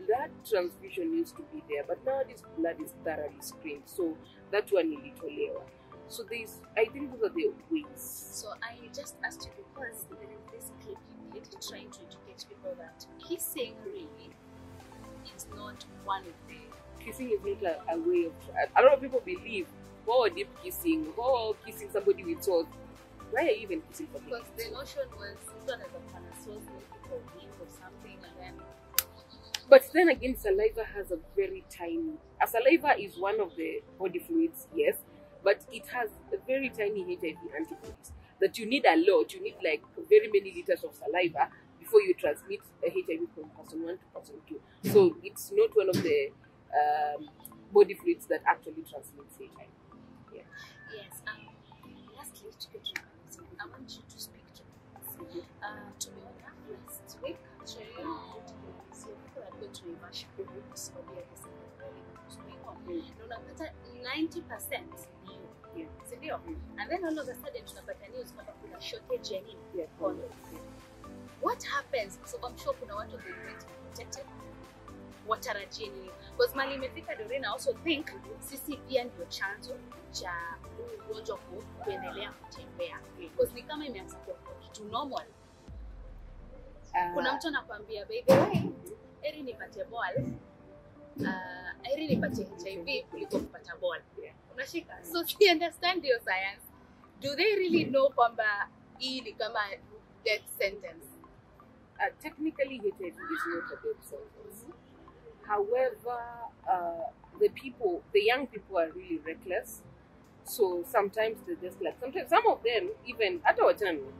Blood transfusion used to be there, but nowadays blood is thoroughly screened. So that one is little. So I think those are the ways. So I just asked you because there is this clip you did trying to educate people that kissing really is not one of the... Kissing is not a way of... A lot of people believe, deep kissing, kissing somebody with swords. Why are you even kissing somebody? Because the notion was done as a parasol, people wink or something, and then... But then again, saliva has a very tiny... saliva is one of the body fluids, yes, but it has a very tiny HIV antibodies that you need a lot. You need like very many liters of saliva before you transmit HIV from person 1 to person 2. So it's not one of the body fluids that actually transmits HIV. Yeah. Yes. Lastly, to get to I want you to speak to me. To be honest, last week, actually, so people are going to Ivasha. So we are going on. 90% new. Yeah. And then all of a sudden, tunapata news kwamba kuna shortage ya nini? Yeah. What happens? So I'm sure kuna watu they get protected. Watarajie nini? Because mali imefika Doreen, I also think sisi pia ndio chanzo cha ugonjwa kuendelea kutembea. Because ni kama imeanza kuwa kitu normal. Kuna mtu anakuambia baby wewe, eri nipate ball. Eri nipate HIV kuliko kupata ball. Unashika? So they understand your science. Do they really know kwamba hii ni kama death sentence? technically HIV is not a death sentence. However, the young people are really reckless. So sometimes they just like, sometimes some of them even at our channel,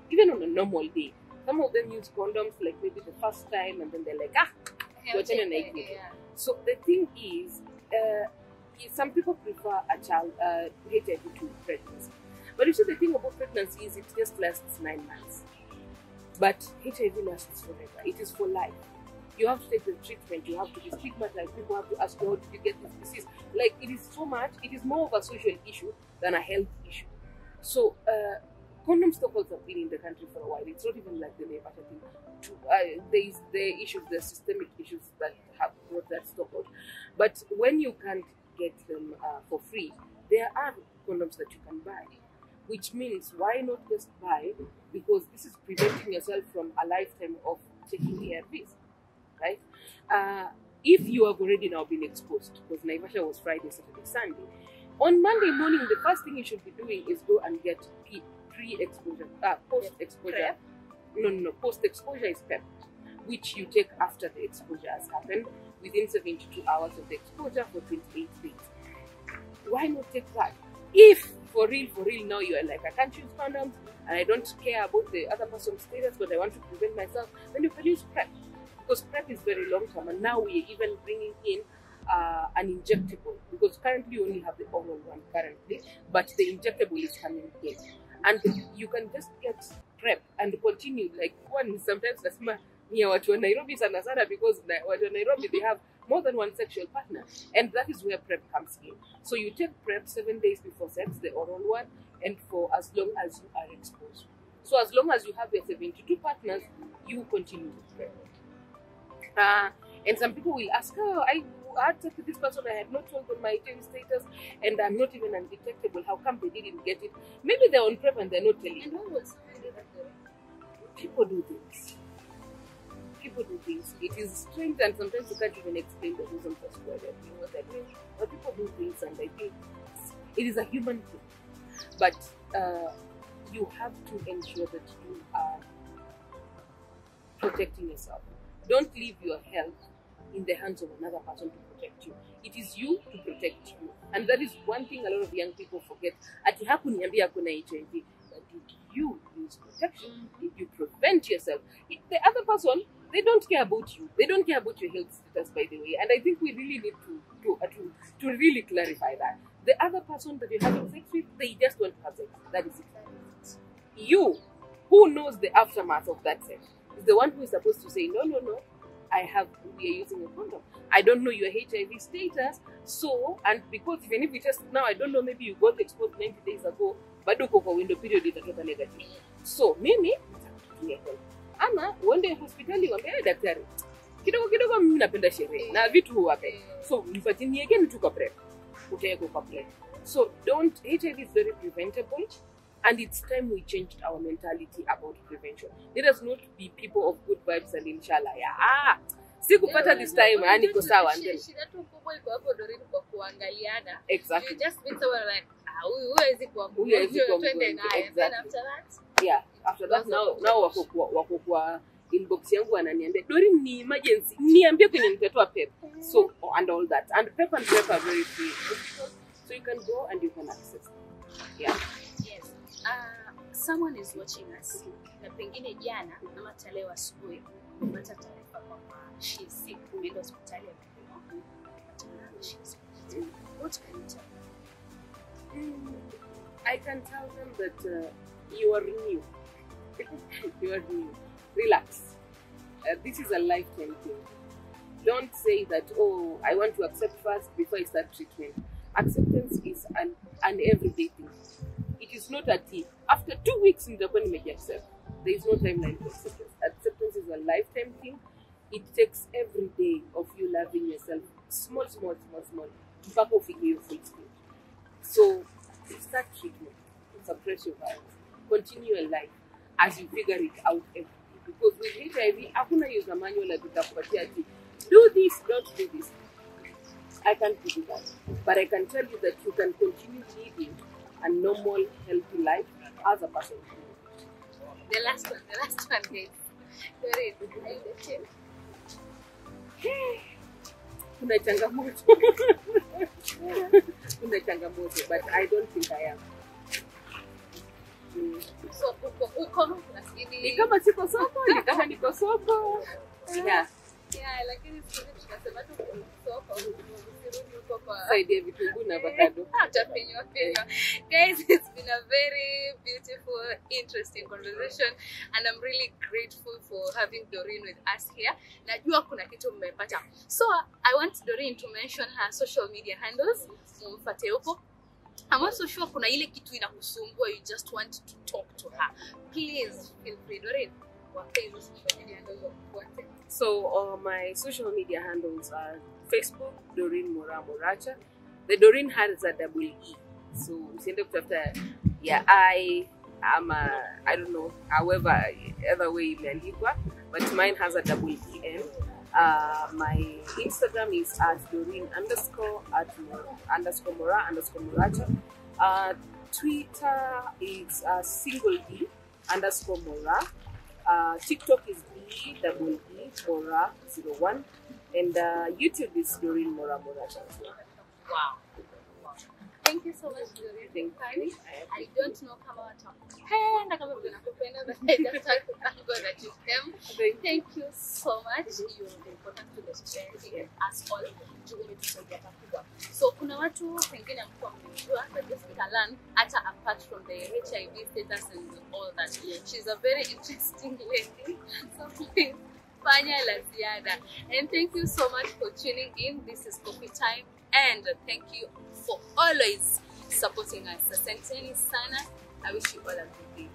even on a normal day, some of them use condoms like maybe the first time, and then they're like, So the thing is, some people prefer a child HIV to pregnancy. But you see, the thing about pregnancy is it just lasts 9 months. But HIV lasts forever. It is for life. You have to take the treatment. You have to be stigmatized. People have to ask, how did you get this disease? Like, it is so much. It is more of a social issue than a health issue. So, condom stockholders have been in the country for a while. It's not even like the neighbor thing. There is the issues, the systemic issues that have brought that stockhold. But when you can't get them for free, there are condoms that you can buy. Which means, why not just buy? Because this is preventing yourself from a lifetime of taking ARVs, right? If you have already now been exposed, because Naivasha was Friday, Saturday, Sunday, on Monday morning, the first thing you should be doing is go and get pre-exposure, post-exposure. No, post-exposure is PEP, which you take after the exposure has happened, within 72 hours of the exposure for 28 days. Why not take that? If for real now you are like, I can't use condoms and I don't care about the other person's status, but I want to prevent myself, then you can use PrEP, because PrEP is very long term, and now we are even bringing in an injectable, because currently you only have the oral one currently, but the injectable is coming in, and you can just get PrEP and continue. Like, one sometimes nasema ni watu wa Nairobi sana sana, because watu wa Nairobi they have more than one sexual partner, and that is where PrEP comes in. So you take PrEP 7 days before sex, the oral one, and for as long as you are exposed. So as long as you have your 72 partners, you continue with PrEP. And some people will ask, oh, I had sex with this person, I had not told them my HIV status, and I'm not even undetectable. How come they didn't get it? Maybe they're on PrEP and they're not telling you. People do things. People do things. It is strange, and sometimes you can't even explain the reason for what that means. But people do things, and I think it is a human thing. But you have to ensure that you are protecting yourself. Don't leave your health in the hands of another person to protect you. It is you to protect you. And that is one thing a lot of young people forget. Ati hakuniambia kuna HIV. But did you use protection? Did you prevent yourself? The other person, they don't care about you. They don't care about your health status, by the way. And I think we really need to really clarify that. The other person that you're having sex with, they just want to have sex. That is it. You, who knows the aftermath of that sex, is the one who is supposed to say, no, we are using a condom. I don't know your HIV status, so, and because even if we test now, I don't know, maybe you got exposed 90 days ago, bado kwa window period itatoka negative. So, mimi, ama, uende hospitali wambia daktari, kidogo mimi napenda sherehe, na vitu huwape. So, nifatini again tuka PrEP. Utayeko kwa PrEP. So, HIV is very preventable. And it's time we changed our mentality about prevention. Let us not be people of good vibes and inshallah. Yeah. Sikupata this time, niko sawa. Shida tu kubwa iko hapo Doreen kwa kuangaliana. Exactly. You just think someone like, huyu hawezi kuwa mgonjwa, twende naye. Then after that? Yeah, after that now wako kwa inbox yangu wananiambia, Doreen ni emergency. Niambie kwenye nitatoa PEP. So, and all that. And PEP and PrEP are very free. So you can go and you can access them. Yeah. Someone is watching us, na pengine jana ama leo asubuhi umepata taarifa kwamba she is sick, umeenda hospitali ya mapema, she is sick. What can you tell them? I can tell them that you are new. You are new. Relax. This is a lifetime thing. Don't say that, oh, I want to accept first before I start treatment. Acceptance is an everyday thing. It is not a tea. After 2 weeks in the body make accept. There is no timeline for acceptance. Acceptance is a lifetime thing. It takes every day of you loving yourself. Small. To back off in your full stage. So start treatment. Suppress your violence. Continue your life as you figure it out every day. Because with HIV, hakuna use a manual at the do this, don't do this. I can't do that. But I can tell you that you can continue living a normal, healthy life as a person. The last one is, Doreen, are you dating? Kuna changamoto. Kuna changamoto, but I don't think I am. So uko lakini Ni kama siko soko, ni kama niko soko. Yeah. Yeah, lakini sisi tunasema tu soko usirudi huko kwa Side ya vitunguu na avocado. Tapenywa. Guys, it's been a very beautiful, interesting conversation, and I'm really grateful for having Doreen with us here. Najua kuna kitu mmepata. So I want Doreen to mention her social media handles. Mumfuate huko. I'm also sure kuna ile kitu inakusumbua, you just want to talk to her. Please feel free, Doreen. What is your social media handles? So my social media handles are Facebook, Doreen Moraa Moracha. The Doreen has a double E. So usiende kutafuta ya I don't know, however, either way imeandikwa, but mine has a double E N. My Instagram is at Doreen _ Moraa _ Moracha. Twitter is single D _ Moraa. TikTok is DEE Moraa 01, and YouTube is Doreen Moraa Moracha. Wow. Thank you so much, Doreen. Thank you. I don't know kama watapenda kama vile nakupenda, but I just want to thank God that you came. Thank you so much. You are important to the society and us all. So kuna watu pengine mko mnajua that Jessica learn hata apart from the HIV status and all that. She's a very interesting lady. So please fanya la ziada. And thank you so much for tuning in. This is Coffee Time, and thank you for always supporting us. Asanteni sana. I wish you all a good day.